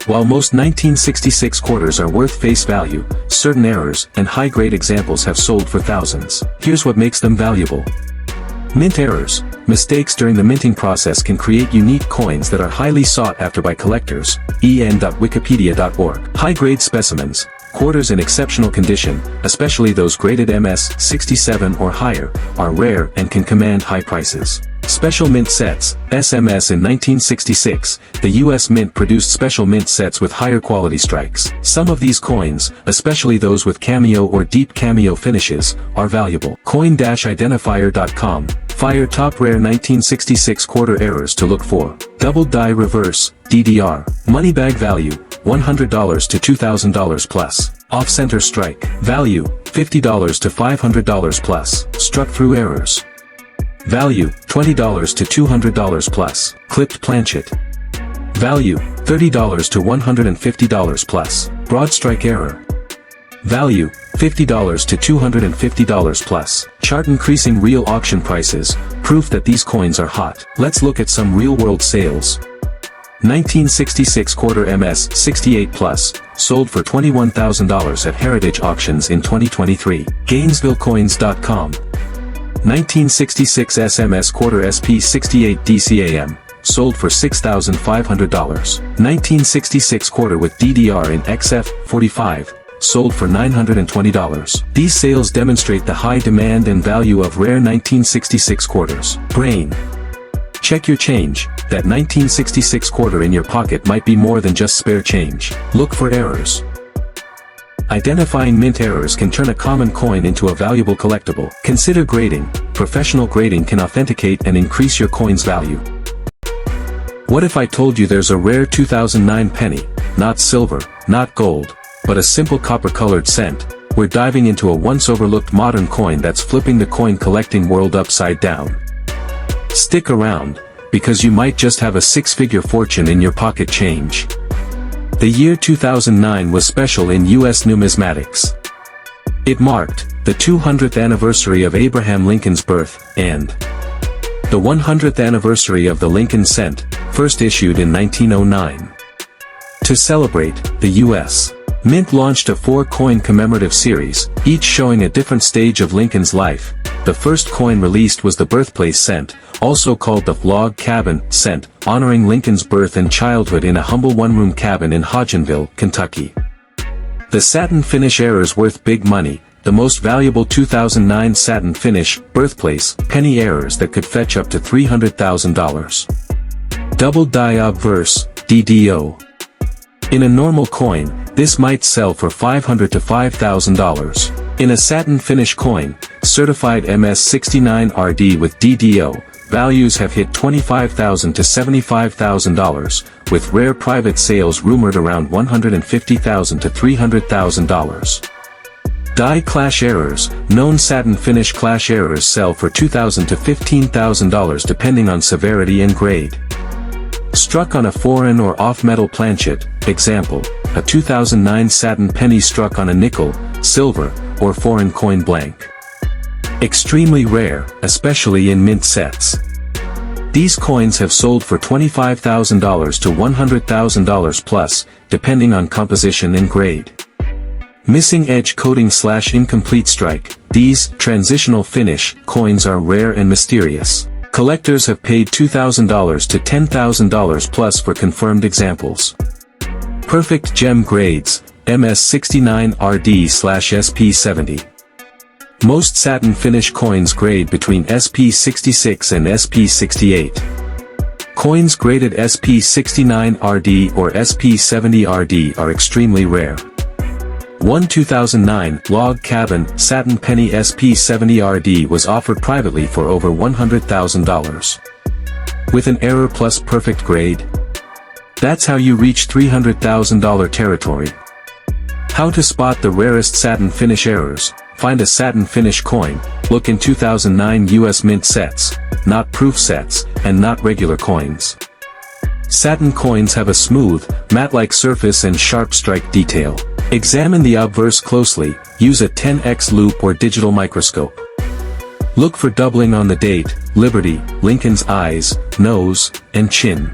While most 1966 quarters are worth face value, certain errors and high-grade examples have sold for thousands. Here's what makes them valuable. Mint errors. Mistakes during the minting process can create unique coins that are highly sought after by collectors. en.wikipedia.org. High-grade specimens. Quarters in exceptional condition, especially those graded MS 67 or higher, are rare and can command high prices. Special mint sets, SMS. In 1966, the U.S. Mint produced special mint sets with higher quality strikes. Some of these coins, especially those with cameo or deep cameo finishes, are valuable. Coin-identifier.com. Fire top rare 1966 quarter errors to look for. Double die reverse, DDR. Money bag value, $100 to $2,000 plus. Off-center strike. Value, $50 to $500 plus. Struck through errors. Value, $20 to $200 plus. Clipped planchet. Value, $30 to $150 plus. Broad strike error. Value, $50 to $250 plus. Chart increasing real auction prices, proof that these coins are hot. Let's look at some real-world sales. 1966 quarter MS 68 plus, sold for $21,000 at Heritage auctions in 2023. Gainesvillecoins.com. 1966 SMS quarter SP 68 DCAM, sold for $6,500. 1966 quarter with DDR in XF45, sold for $920. These sales demonstrate the high demand and value of rare 1966 quarters. Brain. Check your change. That 1966 quarter in your pocket might be more than just spare change. Look for errors. Identifying mint errors can turn a common coin into a valuable collectible. Consider grading. Professional grading can authenticate and increase your coin's value. What if I told you there's a rare 2009 penny, not silver, not gold, but a simple copper-colored cent? We're diving into a once-overlooked modern coin that's flipping the coin collecting world upside down. Stick around, because you might just have a six-figure fortune in your pocket change. The year 2009 was special in U.S. numismatics. It marked the 200th anniversary of Abraham Lincoln's birth, and the 100th anniversary of the Lincoln cent, first issued in 1909. To celebrate, the U.S. Mint launched a 4-coin commemorative series, each showing a different stage of Lincoln's life. The first coin released was the birthplace cent, also called the log cabin cent, honoring Lincoln's birth and childhood in a humble one-room cabin in Hodgenville, Kentucky. The satin finish errors worth big money, the most valuable 2009 satin finish, birthplace, penny errors that could fetch up to $300,000. Double die obverse, DDO. In a normal coin, this might sell for $500 to $5,000. In a satin finish coin, certified MS69RD with DDO, values have hit $25,000 to $75,000, with rare private sales rumored around $150,000 to $300,000. Die clash errors. Known satin finish clash errors sell for $2,000 to $15,000 depending on severity and grade. Struck on a foreign or off-metal planchet, example, a 2009 satin penny struck on a nickel, silver, or foreign coin blank. Extremely rare, especially in mint sets. These coins have sold for $25,000 to $100,000 plus, depending on composition and grade. Missing edge coating / incomplete strike. These transitional finish coins are rare and mysterious. Collectors have paid $2,000 to $10,000 plus for confirmed examples. Perfect gem grades, MS69RD/SP70. Most satin finish coins grade between SP66 and SP68. Coins graded SP69RD or SP70RD are extremely rare. One 2009 log cabin satin penny SP70RD was offered privately for over $100,000. With an error plus perfect grade? That's how you reach $300,000 territory. How to spot the rarest satin finish errors. Find a satin finish coin, look in 2009 US Mint sets, not proof sets, and not regular coins. Satin coins have a smooth, matte-like surface and sharp strike detail. Examine the obverse closely, use a 10x loupe or digital microscope. Look for doubling on the date, Liberty, Lincoln's eyes, nose, and chin.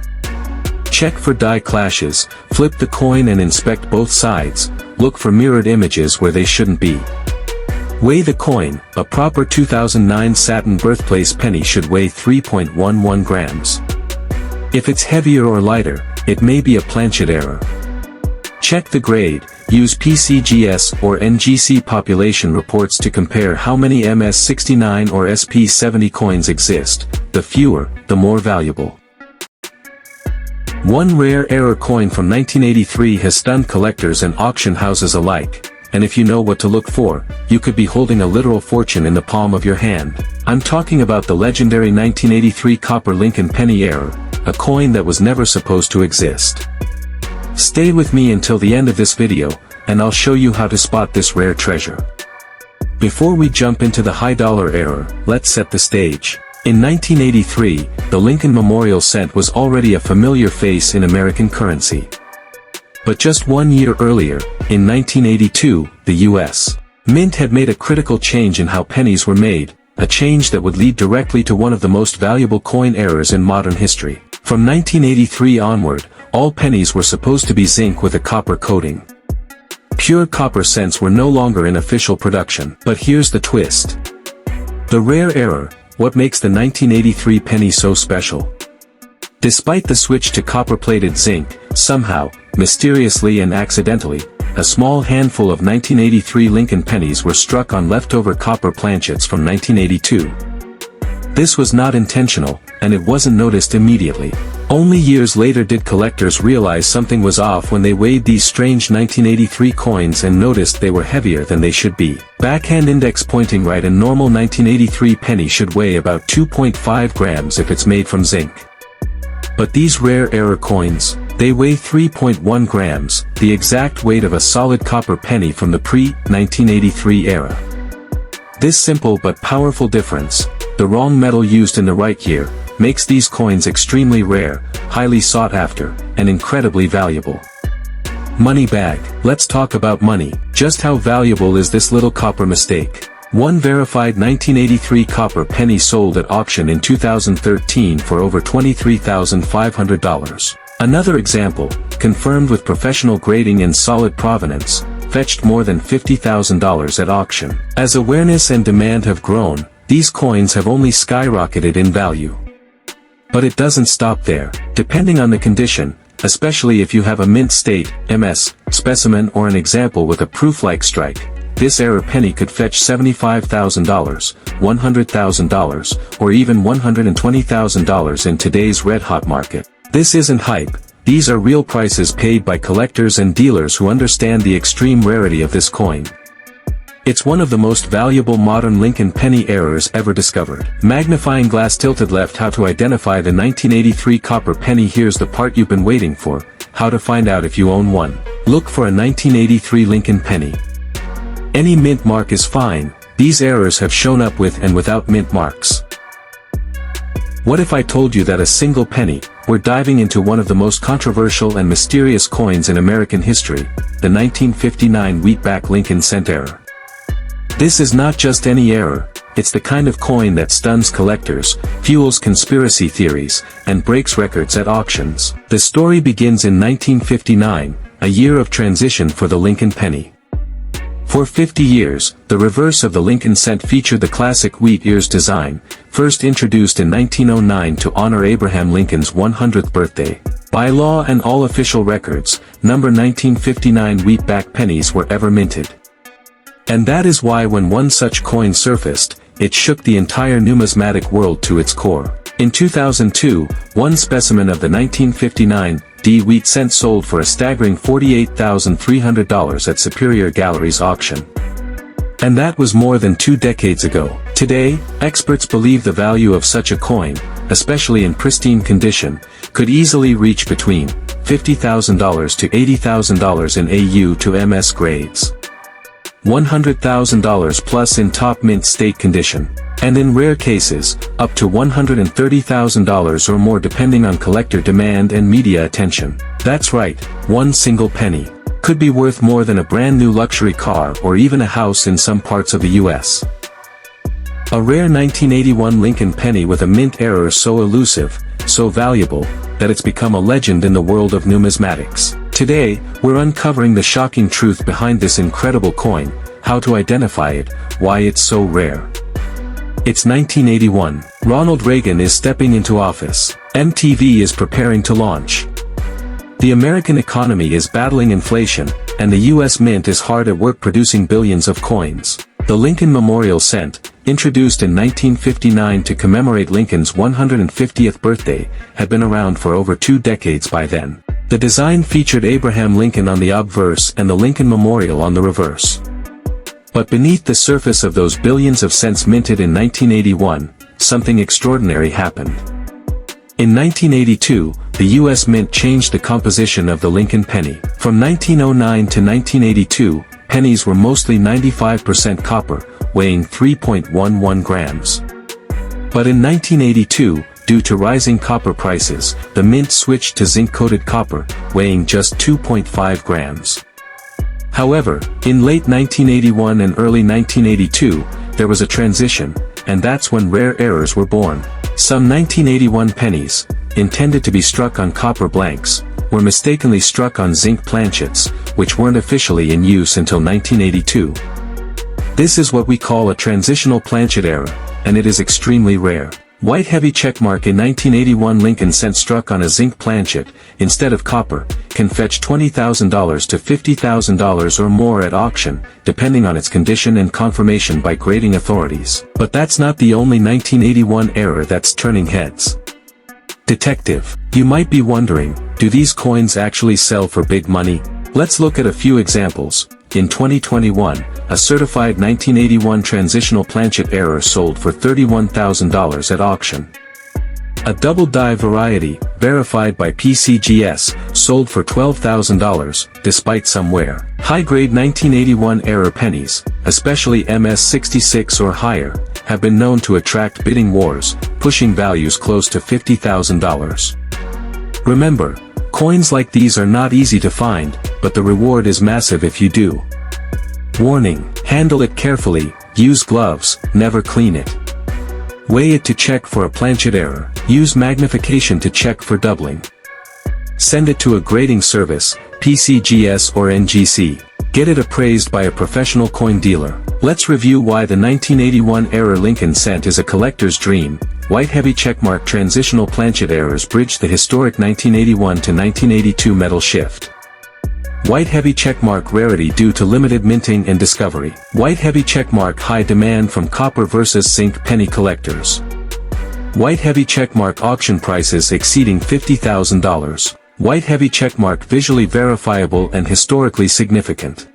Check for die clashes, flip the coin and inspect both sides, look for mirrored images where they shouldn't be. Weigh the coin. A proper 2009 satin birthplace penny should weigh 3.11 grams. If it's heavier or lighter, it may be a planchet error. Check the grade. Use PCGS or NGC population reports to compare how many MS69 or SP70 coins exist. The fewer, the more valuable. One rare error coin from 1983 has stunned collectors and auction houses alike. And if you know what to look for, you could be holding a literal fortune in the palm of your hand. I'm talking about the legendary 1983 copper Lincoln penny error, a coin that was never supposed to exist. Stay with me until the end of this video, and I'll show you how to spot this rare treasure. Before we jump into the high dollar error, let's set the stage. In 1983, the Lincoln Memorial Cent was already a familiar face in American currency. But just 1 year earlier, in 1982, the U.S. Mint had made a critical change in how pennies were made, a change that would lead directly to one of the most valuable coin errors in modern history. From 1983 onward, all pennies were supposed to be zinc with a copper coating. Pure copper cents were no longer in official production. But here's the twist. The rare error, what makes the 1983 penny so special? Despite the switch to copper-plated zinc, somehow, mysteriously and accidentally, a small handful of 1983 Lincoln pennies were struck on leftover copper planchets from 1982. This was not intentional, and it wasn't noticed immediately. Only years later did collectors realize something was off when they weighed these strange 1983 coins and noticed they were heavier than they should be. Backhand index pointing right, a normal 1983 penny should weigh about 2.5 grams if it's made from zinc. But these rare error coins, they weigh 3.1 grams, the exact weight of a solid copper penny from the pre-1983 era. This simple but powerful difference, the wrong metal used in the right year, makes these coins extremely rare, highly sought after, and incredibly valuable. Money bag. Let's talk about money. Just how valuable is this little copper mistake? One verified 1983 copper penny sold at auction in 2013 for over $23,500. Another example, confirmed with professional grading and solid provenance, fetched more than $50,000 at auction. As awareness and demand have grown, these coins have only skyrocketed in value. But it doesn't stop there. Depending on the condition, especially if you have a mint state, MS, specimen or an example with a proof-like strike, this error penny could fetch $75,000, $100,000, or even $120,000 in today's red-hot market. This isn't hype, these are real prices paid by collectors and dealers who understand the extreme rarity of this coin. It's one of the most valuable modern Lincoln penny errors ever discovered. Magnifying glass tilted left. How to identify the 1983 copper penny. Here's the part you've been waiting for, how to find out if you own one. Look for a 1983 Lincoln penny. Any mint mark is fine, these errors have shown up with and without mint marks. What if I told you that a single penny, we're diving into one of the most controversial and mysterious coins in American history, the 1959 wheatback Lincoln cent error. This is not just any error, it's the kind of coin that stuns collectors, fuels conspiracy theories, and breaks records at auctions. The story begins in 1959, a year of transition for the Lincoln penny. For 50 years, the reverse of the Lincoln cent featured the classic wheat ears design, first introduced in 1909 to honor Abraham Lincoln's 100th birthday. By law and all official records, number 1959 wheatback pennies were ever minted. And that is why when one such coin surfaced, it shook the entire numismatic world to its core. In 2002, one specimen of the 1959 D wheat cent sold for a staggering $48,300 at Superior Gallery's auction. And that was more than 2 decades ago. Today, experts believe the value of such a coin, especially in pristine condition, could easily reach between $50,000 to $80,000 in AU to MS grades. $100,000 plus in top mint state condition. And in rare cases, up to $130,000 or more depending on collector demand and media attention. That's right, one single penny could be worth more than a brand new luxury car or even a house in some parts of the US. A rare 1981 Lincoln penny with a mint error so elusive, so valuable, that it's become a legend in the world of numismatics. Today, we're uncovering the shocking truth behind this incredible coin, how to identify it, why it's so rare. It's 1981. Ronald Reagan is stepping into office. MTV is preparing to launch. The American economy is battling inflation, and the US Mint is hard at work producing billions of coins. The Lincoln Memorial Cent, introduced in 1959 to commemorate Lincoln's 150th birthday, had been around for over 2 decades by then. The design featured Abraham Lincoln on the obverse and the Lincoln Memorial on the reverse. But beneath the surface of those billions of cents minted in 1981, something extraordinary happened. In 1982, the US Mint changed the composition of the Lincoln penny. From 1909 to 1982, pennies were mostly 95% copper, weighing 3.11 grams. But in 1982, due to rising copper prices, the mint switched to zinc-coated copper, weighing just 2.5 grams. However, in late 1981 and early 1982, there was a transition, and that's when rare errors were born. Some 1981 pennies, intended to be struck on copper blanks, were mistakenly struck on zinc planchets, which weren't officially in use until 1982. This is what we call a transitional planchet error, and it is extremely rare. White heavy checkmark in 1981 Lincoln cent struck on a zinc planchet, instead of copper, can fetch $20,000 to $50,000 or more at auction, depending on its condition and confirmation by grading authorities. But that's not the only 1981 error that's turning heads. Detective, you might be wondering, do these coins actually sell for big money? Let's look at a few examples. In 2021, a certified 1981 transitional planchet error sold for $31,000 at auction. A double die variety, verified by PCGS, sold for $12,000, despite some wear. High-grade 1981 error pennies, especially MS66 or higher, have been known to attract bidding wars, pushing values close to $50,000. Remember, coins like these are not easy to find, but the reward is massive if you do. Warning, handle it carefully, use gloves, never clean it. Weigh it to check for a planchet error, use magnification to check for doubling. Send it to a grading service, PCGS or NGC. Get it appraised by a professional coin dealer. Let's review why the 1981 error Lincoln cent is a collector's dream. White heavy checkmark transitional planchet errors bridge the historic 1981 to 1982 metal shift. White heavy checkmark rarity due to limited minting and discovery. White heavy checkmark high demand from copper versus zinc penny collectors. White heavy checkmark auction prices exceeding $50,000. White heavy checkmark visually verifiable and historically significant.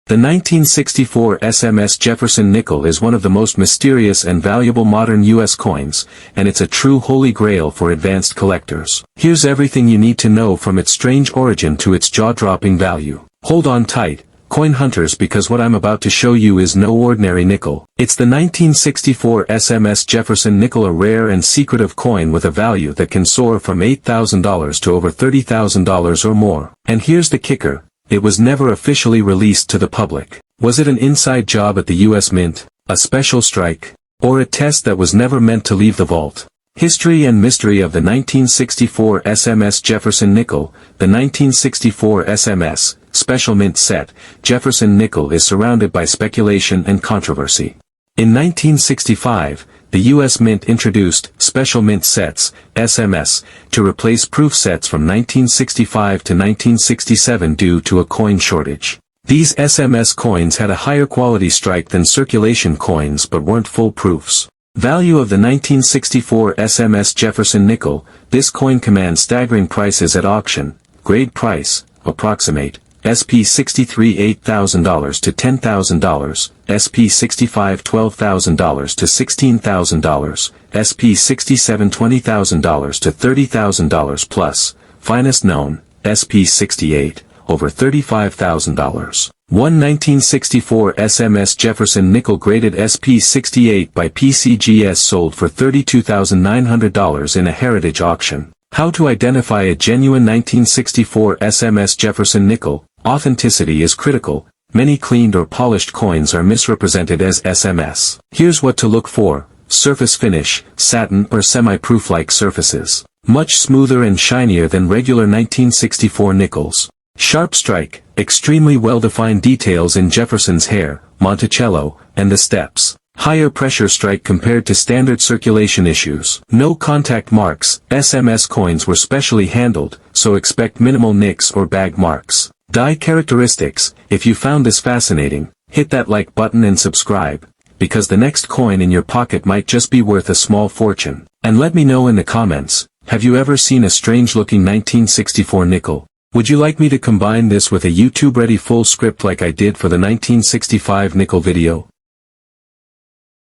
The 1964 SMS Jefferson nickel is one of the most mysterious and valuable modern U.S. coins, and it's a true holy grail for advanced collectors. Here's everything you need to know from its strange origin to its jaw-dropping value. Hold on tight, coin hunters, because what I'm about to show you is no ordinary nickel. It's the 1964 SMS Jefferson nickel, a rare and secretive coin with a value that can soar from $8,000 to over $30,000 or more. And here's the kicker. It was never officially released to the public. Was it an inside job at the US Mint, a special strike, or a test that was never meant to leave the vault? History and mystery of the 1964 SMS Jefferson nickel. The 1964 SMS, Special Mint Set, Jefferson nickel is surrounded by speculation and controversy. In 1965, the U.S. Mint introduced special mint sets, SMS, to replace proof sets from 1965 to 1967 due to a coin shortage. These SMS coins had a higher quality strike than circulation coins but weren't full proofs. Value of the 1964 SMS Jefferson nickel. This coin commands staggering prices at auction. Grade price, approximate. SP63 $8,000 to $10,000, SP65 $12,000 to $16,000, SP67 $20,000 to $30,000 plus, finest known, SP68, over $35,000. One 1964 SMS Jefferson nickel graded SP68 by PCGS sold for $32,900 in a heritage auction. How to identify a genuine 1964 SMS Jefferson nickel. Authenticity is critical. Many cleaned or polished coins are misrepresented as SMS. Here's what to look for. Surface finish, satin or semi-proof-like surfaces. Much smoother and shinier than regular 1964 nickels. Sharp strike, extremely well-defined details in Jefferson's hair, Monticello, and the steps. Higher pressure strike compared to standard circulation issues. No contact marks. SMS coins were specially handled, so expect minimal nicks or bag marks. Die characteristics. If you found this fascinating, hit that like button and subscribe, because the next coin in your pocket might just be worth a small fortune. And let me know in the comments, have you ever seen a strange-looking 1964 nickel? Would you like me to combine this with a YouTube-ready full script like I did for the 1965 nickel video?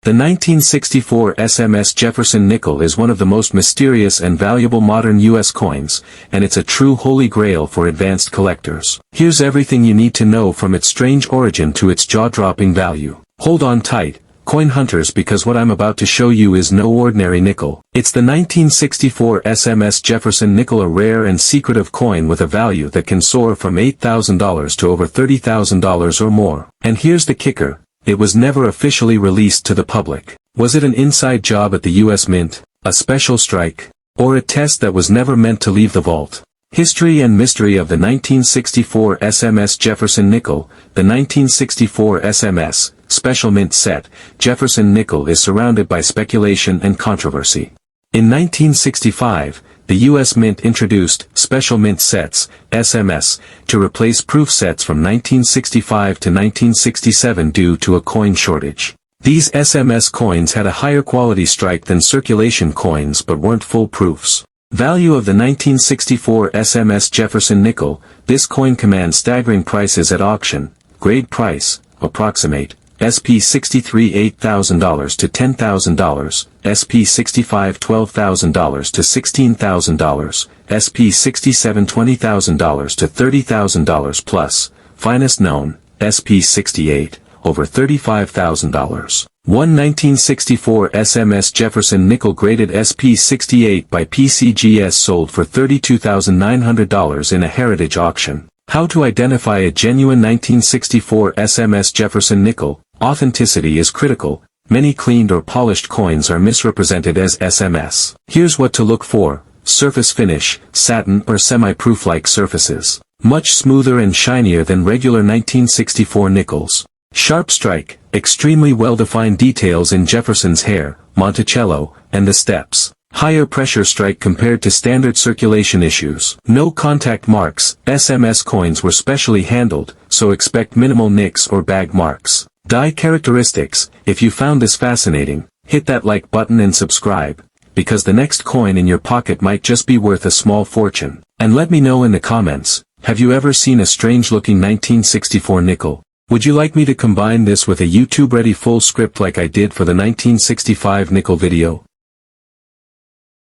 The 1964 SMS Jefferson nickel is one of the most mysterious and valuable modern U.S. coins, and it's a true holy grail for advanced collectors. Here's everything you need to know from its strange origin to its jaw-dropping value. Hold on tight, coin hunters, because what I'm about to show you is no ordinary nickel. It's the 1964 SMS Jefferson nickel, a rare and secretive coin with a value that can soar from $8,000 to over $30,000 or more. And here's the kicker. It was never officially released to the public. Was it an inside job at the U.S. Mint, a special strike, or a test that was never meant to leave the vault? History and mystery of the 1964 SMS Jefferson nickel. The 1964 SMS, Special Mint Set, Jefferson nickel is surrounded by speculation and controversy. In 1965, the U.S. Mint introduced special mint sets, SMS, to replace proof sets from 1965 to 1967 due to a coin shortage. These SMS coins had a higher quality strike than circulation coins but weren't full proofs. Value of the 1964 SMS Jefferson nickel. This coin commands staggering prices at auction. Grade price, approximate. SP63 $8,000 to $10,000, SP65 $12,000 to $16,000, SP67 $20,000 to $30,000 plus, finest known, SP68, over $35,000. One 1964 SMS Jefferson nickel graded SP68 by PCGS sold for $32,900 in a heritage auction. How to identify a genuine 1964 SMS Jefferson nickel. Authenticity is critical. Many cleaned or polished coins are misrepresented as SMS. Here's what to look for. Surface finish, satin or semi-proof-like surfaces. Much smoother and shinier than regular 1964 nickels. Sharp strike, extremely well-defined details in Jefferson's hair, Monticello, and the steps. Higher pressure strike compared to standard circulation issues. No contact marks. SMS coins were specially handled, so expect minimal nicks or bag marks. Die characteristics. If you found this fascinating, hit that like button and subscribe, because the next coin in your pocket might just be worth a small fortune. And let me know in the comments, have you ever seen a strange-looking 1964 nickel? Would you like me to combine this with a YouTube-ready full script like I did for the 1965 nickel video?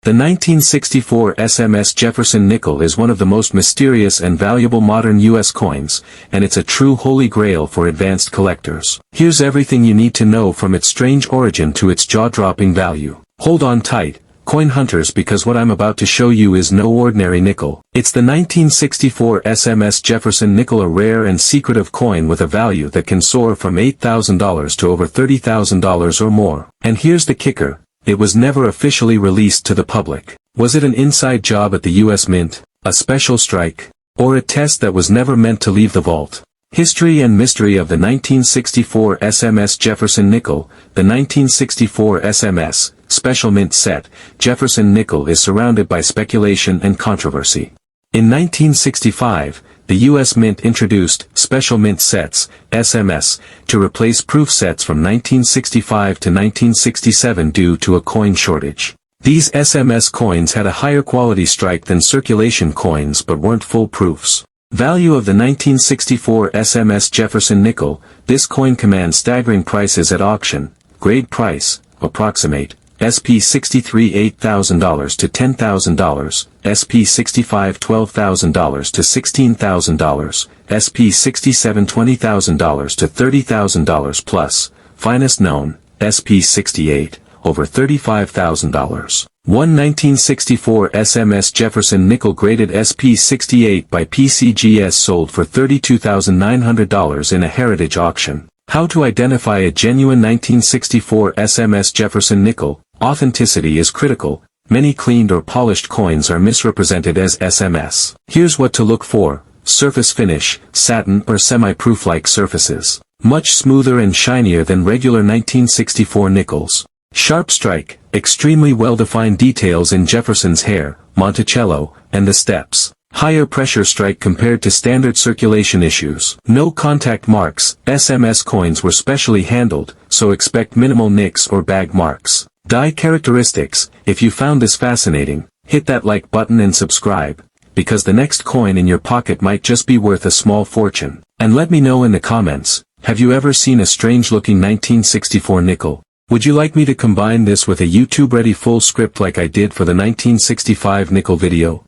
The 1964 SMS Jefferson nickel is one of the most mysterious and valuable modern U.S. coins, and it's a true holy grail for advanced collectors. Here's everything you need to know from its strange origin to its jaw-dropping value. Hold on tight, coin hunters, because what I'm about to show you is no ordinary nickel. It's the 1964 SMS Jefferson nickel, a rare and secretive coin with a value that can soar from $8,000 to over $30,000 or more. And here's the kicker. It was never officially released to the public. Was it an inside job at the U.S. Mint, a special strike, or a test that was never meant to leave the vault? History and mystery of the 1964 SMS Jefferson nickel. The 1964 SMS, Special Mint Set, Jefferson nickel is surrounded by speculation and controversy. In 1965, the U.S. Mint introduced Special Mint Sets, SMS, to replace proof sets from 1965 to 1967 due to a coin shortage. These SMS coins had a higher quality strike than circulation coins but weren't full proofs. Value of the 1964 SMS Jefferson nickel. This coin commands staggering prices at auction. Grade price, approximate, SP63 $8,000 to $10,000, SP65 $12,000 to $16,000, SP67 $20,000 to $30,000 plus, finest known, SP68, over $35,000. One 1964 SMS Jefferson nickel graded SP68 by PCGS sold for $32,900 in a heritage auction. How to identify a genuine 1964 SMS Jefferson nickel. Authenticity is critical. Many cleaned or polished coins are misrepresented as SMS. Here's what to look for. Surface finish, satin or semi-proof-like surfaces. Much smoother and shinier than regular 1964 nickels. Sharp strike, extremely well-defined details in Jefferson's hair, Monticello, and the steps. Higher pressure strike compared to standard circulation issues. No contact marks. SMS coins were specially handled, so expect minimal nicks or bag marks. Die characteristics. If you found this fascinating, hit that like button and subscribe, because the next coin in your pocket might just be worth a small fortune. And let me know in the comments, have you ever seen a strange-looking 1964 nickel? Would you like me to combine this with a YouTube-ready full script like I did for the 1965 nickel video?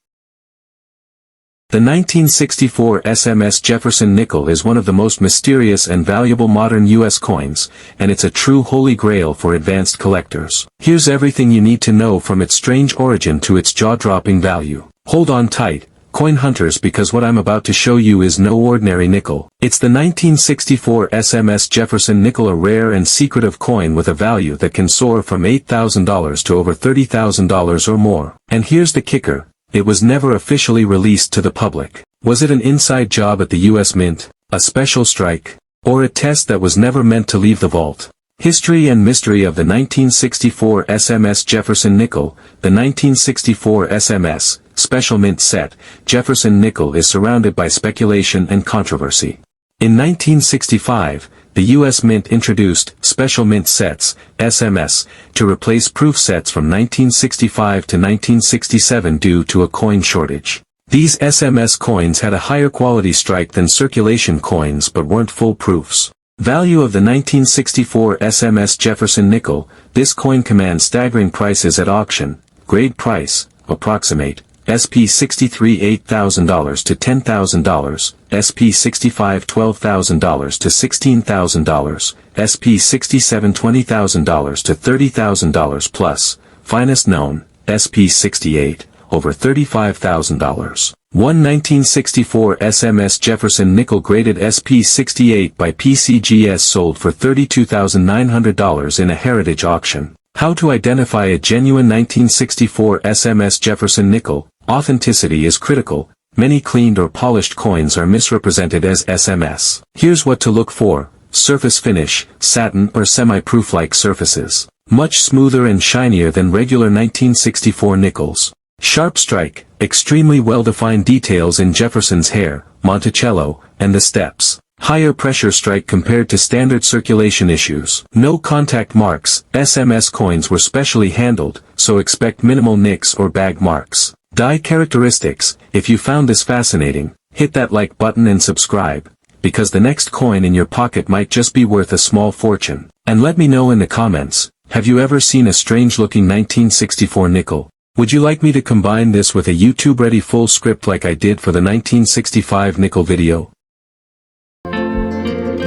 The 1964 SMS Jefferson nickel is one of the most mysterious and valuable modern U.S. coins, and it's a true holy grail for advanced collectors. Here's everything you need to know from its strange origin to its jaw-dropping value. Hold on tight, coin hunters, because what I'm about to show you is no ordinary nickel. It's the 1964 SMS Jefferson nickel, a rare and secretive coin with a value that can soar from $8,000 to over $30,000 or more. And here's the kicker. It was never officially released to the public. Was it an inside job at the U.S. Mint, a special strike, or a test that was never meant to leave the vault? History and mystery of the 1964 SMS Jefferson nickel. The 1964 SMS, Special Mint Set, Jefferson nickel is surrounded by speculation and controversy. In 1965, the U.S. Mint introduced Special Mint Sets, SMS, to replace proof sets from 1965 to 1967 due to a coin shortage. These SMS coins had a higher quality strike than circulation coins but weren't full proofs. Value of the 1964 SMS Jefferson nickel. This coin commands staggering prices at auction. Grade price, approximate, SP63 $8,000 to $10,000, SP65 $12,000 to $16,000, SP67 $20,000 to $30,000 plus, finest known, SP68, over $35,000. One 1964 SMS Jefferson nickel graded SP68 by PCGS sold for $32,900 in a heritage auction. How to identify a genuine 1964 SMS Jefferson nickel. Authenticity is critical. Many cleaned or polished coins are misrepresented as SMS. Here's what to look for. Surface finish, satin or semi-proof-like surfaces. Much smoother and shinier than regular 1964 nickels. Sharp strike, extremely well-defined details in Jefferson's hair, Monticello, and the steps. Higher pressure strike compared to standard circulation issues. No contact marks. SMS coins were specially handled, so expect minimal nicks or bag marks. Die characteristics. If you found this fascinating, hit that like button and subscribe, because the next coin in your pocket might just be worth a small fortune. And let me know in the comments, have you ever seen a strange-looking 1964 nickel? Would you like me to combine this with a YouTube-ready full script like I did for the 1965 nickel video?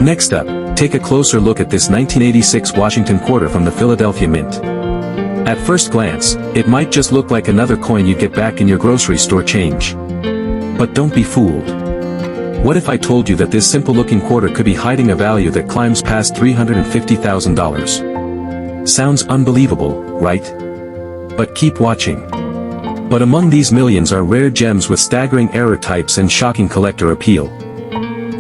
Next up, take a closer look at this 1986 Washington quarter from the Philadelphia Mint. At first glance, it might just look like another coin you'd get back in your grocery store change. But don't be fooled. What if I told you that this simple-looking quarter could be hiding a value that climbs past $350,000? Sounds unbelievable, right? But keep watching. But among these millions are rare gems with staggering error types and shocking collector appeal.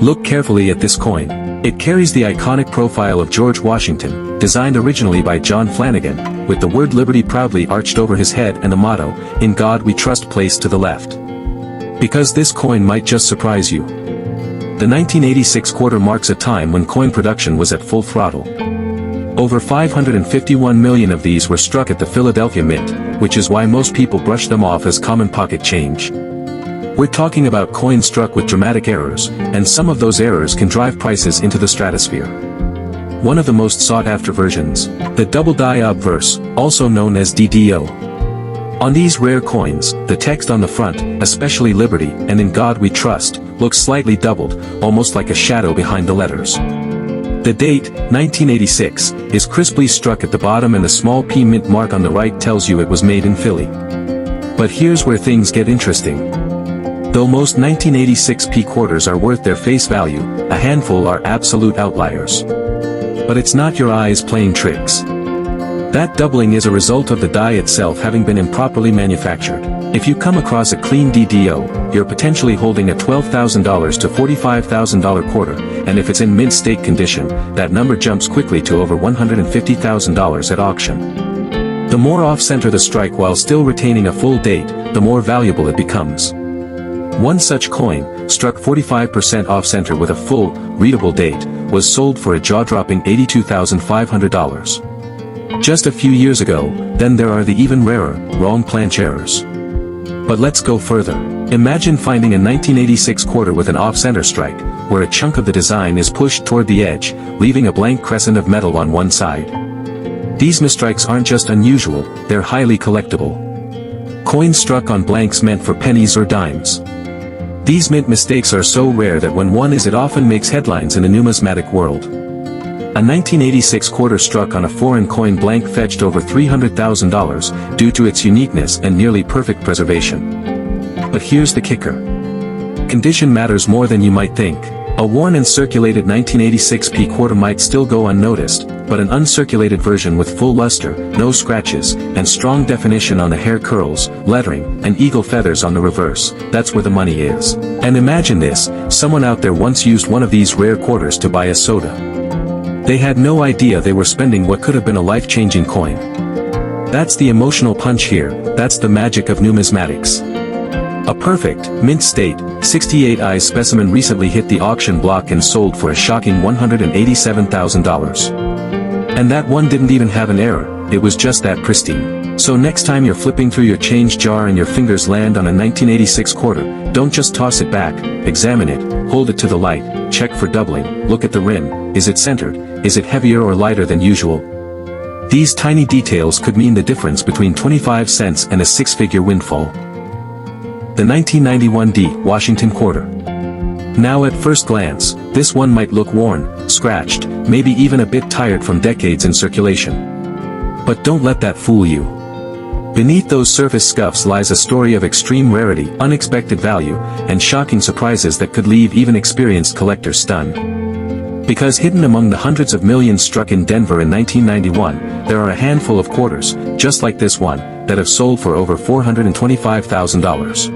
Look carefully at this coin. It carries the iconic profile of George Washington, designed originally by John Flanagan, with the word Liberty proudly arched over his head and the motto, "In God We Trust," placed to the left. Because this coin might just surprise you. The 1986 quarter marks a time when coin production was at full throttle. Over 551 million of these were struck at the Philadelphia Mint, which is why most people brush them off as common pocket change. We're talking about coins struck with dramatic errors, and some of those errors can drive prices into the stratosphere. One of the most sought-after versions, the double die obverse, also known as DDO. On these rare coins, the text on the front, especially Liberty and In God We Trust, looks slightly doubled, almost like a shadow behind the letters. The date, 1986, is crisply struck at the bottom, and the small P mint mark on the right tells you it was made in Philly. But here's where things get interesting. Though most 1986 P quarters are worth their face value, a handful are absolute outliers. But it's not your eyes playing tricks. That doubling is a result of the die itself having been improperly manufactured. If you come across a clean DDO, you're potentially holding a $12,000 to $45,000 quarter, and if it's in mint state condition, that number jumps quickly to over $150,000 at auction. The more off-center the strike while still retaining a full date, the more valuable it becomes. One such coin, struck 45% off-center with a full, readable date, was sold for a jaw-dropping $82,500. Just a few years ago, then there are the even rarer, wrong planch errors. But let's go further. Imagine finding a 1986 quarter with an off-center strike, where a chunk of the design is pushed toward the edge, leaving a blank crescent of metal on one side. These misstrikes aren't just unusual, they're highly collectible. Coins struck on blanks meant for pennies or dimes. These mint mistakes are so rare that when one is, it often makes headlines in the numismatic world. A 1986 quarter struck on a foreign coin blank fetched over $300,000, due to its uniqueness and nearly perfect preservation. But here's the kicker. Condition matters more than you might think. A worn and circulated 1986 P quarter might still go unnoticed, but an uncirculated version with full luster, no scratches, and strong definition on the hair curls, lettering, and eagle feathers on the reverse, that's where the money is. And imagine this, someone out there once used one of these rare quarters to buy a soda. They had no idea they were spending what could have been a life-changing coin. That's the emotional punch here, that's the magic of numismatics. A perfect, mint state, 68i specimen recently hit the auction block and sold for a shocking $187,000. And that one didn't even have an error, it was just that pristine. So next time you're flipping through your change jar and your fingers land on a 1986 quarter, don't just toss it back, examine it, hold it to the light, check for doubling, look at the rim, is it centered, is it heavier or lighter than usual? These tiny details could mean the difference between 25 cents and a six-figure windfall. The 1991 D Washington quarter. Now at first glance, this one might look worn, scratched, maybe even a bit tired from decades in circulation. But don't let that fool you. Beneath those surface scuffs lies a story of extreme rarity, unexpected value, and shocking surprises that could leave even experienced collectors stunned. Because hidden among the hundreds of millions struck in Denver in 1991, there are a handful of quarters, just like this one, that have sold for over $425,000.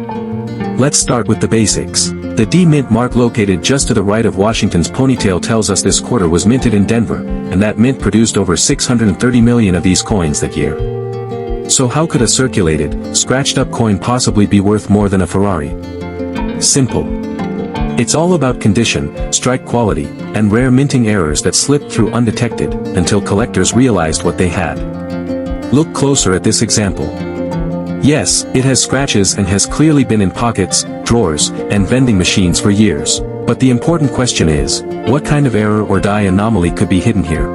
Let's start with the basics. The D mint mark located just to the right of Washington's ponytail tells us this quarter was minted in Denver, and that mint produced over 630 million of these coins that year. So how could a circulated, scratched-up coin possibly be worth more than a Ferrari? Simple. It's all about condition, strike quality, and rare minting errors that slipped through undetected, until collectors realized what they had. Look closer at this example. Yes, it has scratches and has clearly been in pockets, drawers, and vending machines for years. But the important question is, what kind of error or die anomaly could be hidden here?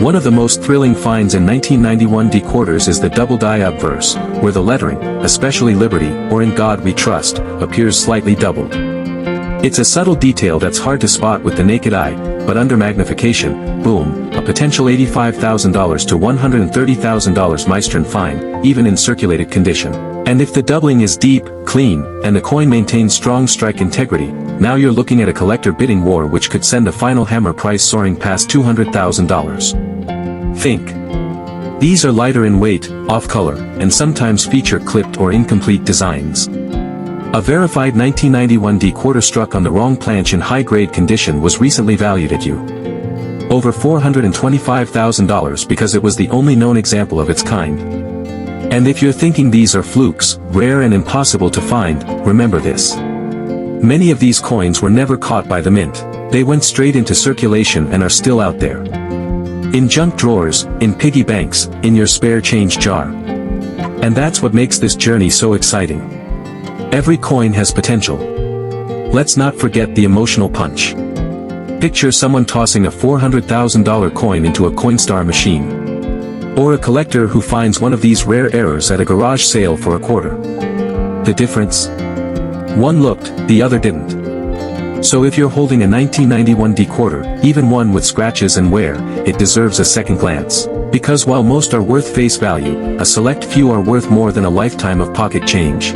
One of the most thrilling finds in 1991 D quarters is the double die obverse, where the lettering, especially Liberty or In God We Trust, appears slightly doubled. It's a subtle detail that's hard to spot with the naked eye, but under magnification, boom, a potential $85,000 to $130,000 Maestrin find, even in circulated condition. And if the doubling is deep, clean, and the coin maintains strong strike integrity, now you're looking at a collector bidding war which could send the final hammer price soaring past $200,000. Think. These are lighter in weight, off-color, and sometimes feature clipped or incomplete designs. A verified 1991D quarter struck on the wrong planche in high-grade condition was recently valued at over $425,000 because it was the only known example of its kind. And if you're thinking these are flukes, rare and impossible to find, remember this. Many of these coins were never caught by the mint. They went straight into circulation and are still out there. In junk drawers, in piggy banks, in your spare change jar. And that's what makes this journey so exciting. Every coin has potential. Let's not forget the emotional punch. Picture someone tossing a $400,000 coin into a Coinstar machine. Or a collector who finds one of these rare errors at a garage sale for $0.25. The difference? One looked, the other didn't. So if you're holding a 1991D quarter, even one with scratches and wear, it deserves a second glance. Because while most are worth face value, a select few are worth more than a lifetime of pocket change.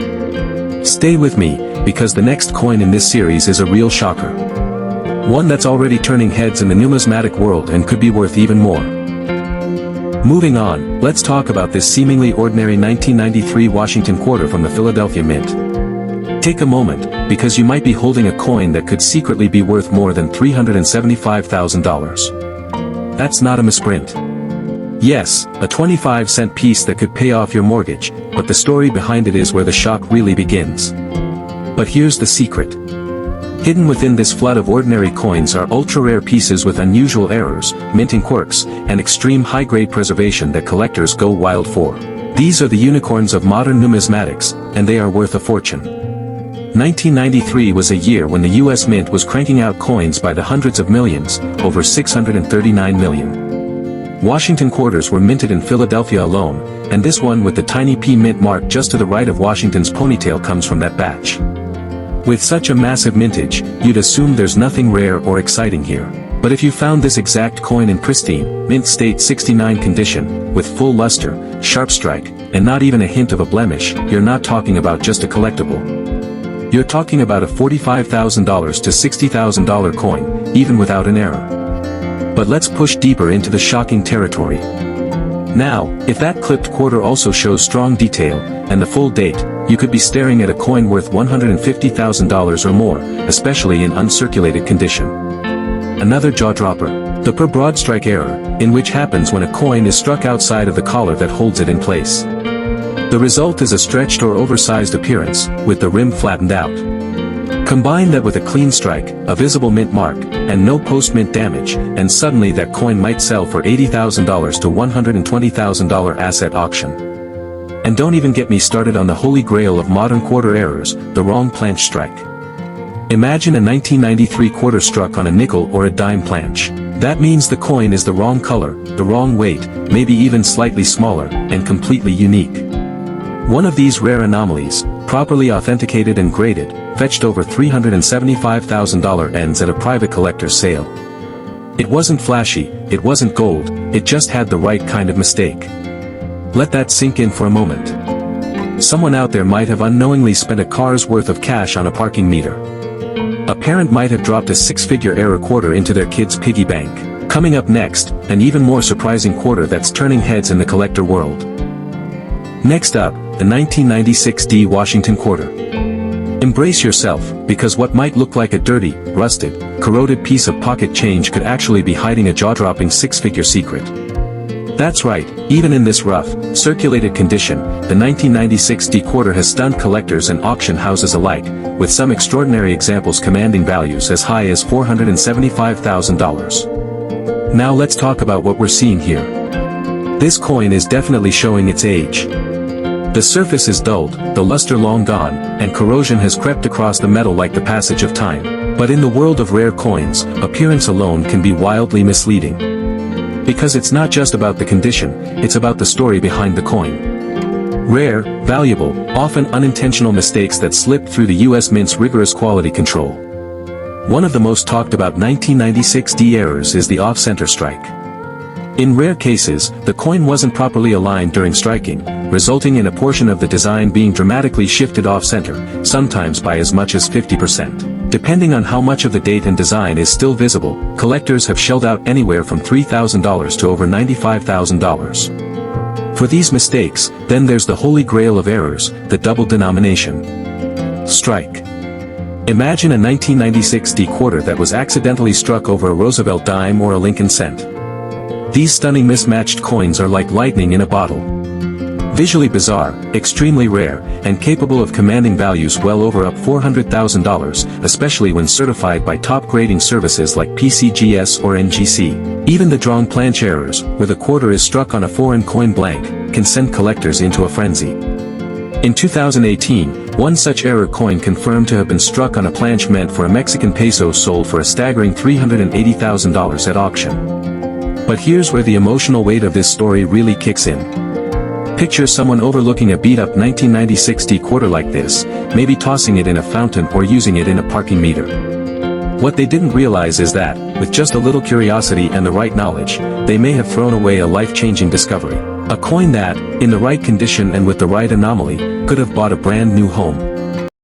Stay with me, because the next coin in this series is a real shocker. One that's already turning heads in the numismatic world and could be worth even more. Moving on, let's talk about this seemingly ordinary 1993 Washington quarter from the Philadelphia Mint. Take a moment, because you might be holding a coin that could secretly be worth more than $375,000. That's not a misprint. Yes, a 25-cent piece that could pay off your mortgage, but the story behind it is where the shock really begins. But here's the secret. Hidden within this flood of ordinary coins are ultra-rare pieces with unusual errors, minting quirks, and extreme high-grade preservation that collectors go wild for. These are the unicorns of modern numismatics, and they are worth a fortune. 1993 was a year when the US Mint was cranking out coins by the hundreds of millions, over 639 million. Washington quarters were minted in Philadelphia alone, and this one with the tiny P mint mark just to the right of Washington's ponytail comes from that batch. With such a massive mintage, you'd assume there's nothing rare or exciting here. But if you found this exact coin in pristine, mint state 69 condition, with full luster, sharp strike, and not even a hint of a blemish, you're not talking about just a collectible. You're talking about a $45,000 to $60,000 coin, even without an error. But let's push deeper into the shocking territory. Now, if that clipped quarter also shows strong detail, and the full date, you could be staring at a coin worth $150,000 or more, especially in uncirculated condition. Another jaw-dropper. The per broad strike error, in which happens when a coin is struck outside of the collar that holds it in place. The result is a stretched or oversized appearance, with the rim flattened out. Combine that with a clean strike, a visible mint mark, and no post-mint damage, and suddenly that coin might sell for $80,000 to $120,000 asset auction. And don't even get me started on the holy grail of modern quarter errors, the wrong planche strike. Imagine a 1993 quarter struck on a nickel or a dime planche. That means the coin is the wrong color, the wrong weight, maybe even slightly smaller, and completely unique. One of these rare anomalies, properly authenticated and graded, fetched over $375,000 ends at a private collector's sale. It wasn't flashy, it wasn't gold, it just had the right kind of mistake. Let that sink in for a moment. Someone out there might have unknowingly spent a car's worth of cash on a parking meter. A parent might have dropped a six-figure error quarter into their kid's piggy bank. Coming up next, an even more surprising quarter that's turning heads in the collector world. Next up, the 1996D Washington quarter. Embrace yourself, because what might look like a dirty, rusted, corroded piece of pocket change could actually be hiding a jaw-dropping six-figure secret. That's right, even in this rough, circulated condition, the 1996D quarter has stunned collectors and auction houses alike, with some extraordinary examples commanding values as high as $475,000. Now let's talk about what we're seeing here. This coin is definitely showing its age. The surface is dulled, the luster long gone, and corrosion has crept across the metal like the passage of time. But in the world of rare coins, appearance alone can be wildly misleading. Because it's not just about the condition, it's about the story behind the coin. Rare, valuable, often unintentional mistakes that slip through the US Mint's rigorous quality control. One of the most talked about 1996D errors is the off-center strike. In rare cases, the coin wasn't properly aligned during striking, resulting in a portion of the design being dramatically shifted off-center, sometimes by as much as 50%. Depending on how much of the date and design is still visible, collectors have shelled out anywhere from $3,000 to over $95,000. For these mistakes, then there's the holy grail of errors, the double denomination. strike. Imagine a 1996 quarter that was accidentally struck over a Roosevelt dime or a Lincoln cent. These stunning mismatched coins are like lightning in a bottle. Visually bizarre, extremely rare, and capable of commanding values well over up $400,000, especially when certified by top grading services like PCGS or NGC. Even the drawing planche errors, where the quarter is struck on a foreign coin blank, can send collectors into a frenzy. In 2018, one such error coin confirmed to have been struck on a planche meant for a Mexican peso sold for a staggering $380,000 at auction. But here's where the emotional weight of this story really kicks in. Picture someone overlooking a beat-up 1996 quarter like this, maybe tossing it in a fountain or using it in a parking meter. What they didn't realize is that, with just a little curiosity and the right knowledge, they may have thrown away a life-changing discovery. A coin that, in the right condition and with the right anomaly, could have bought a brand new home.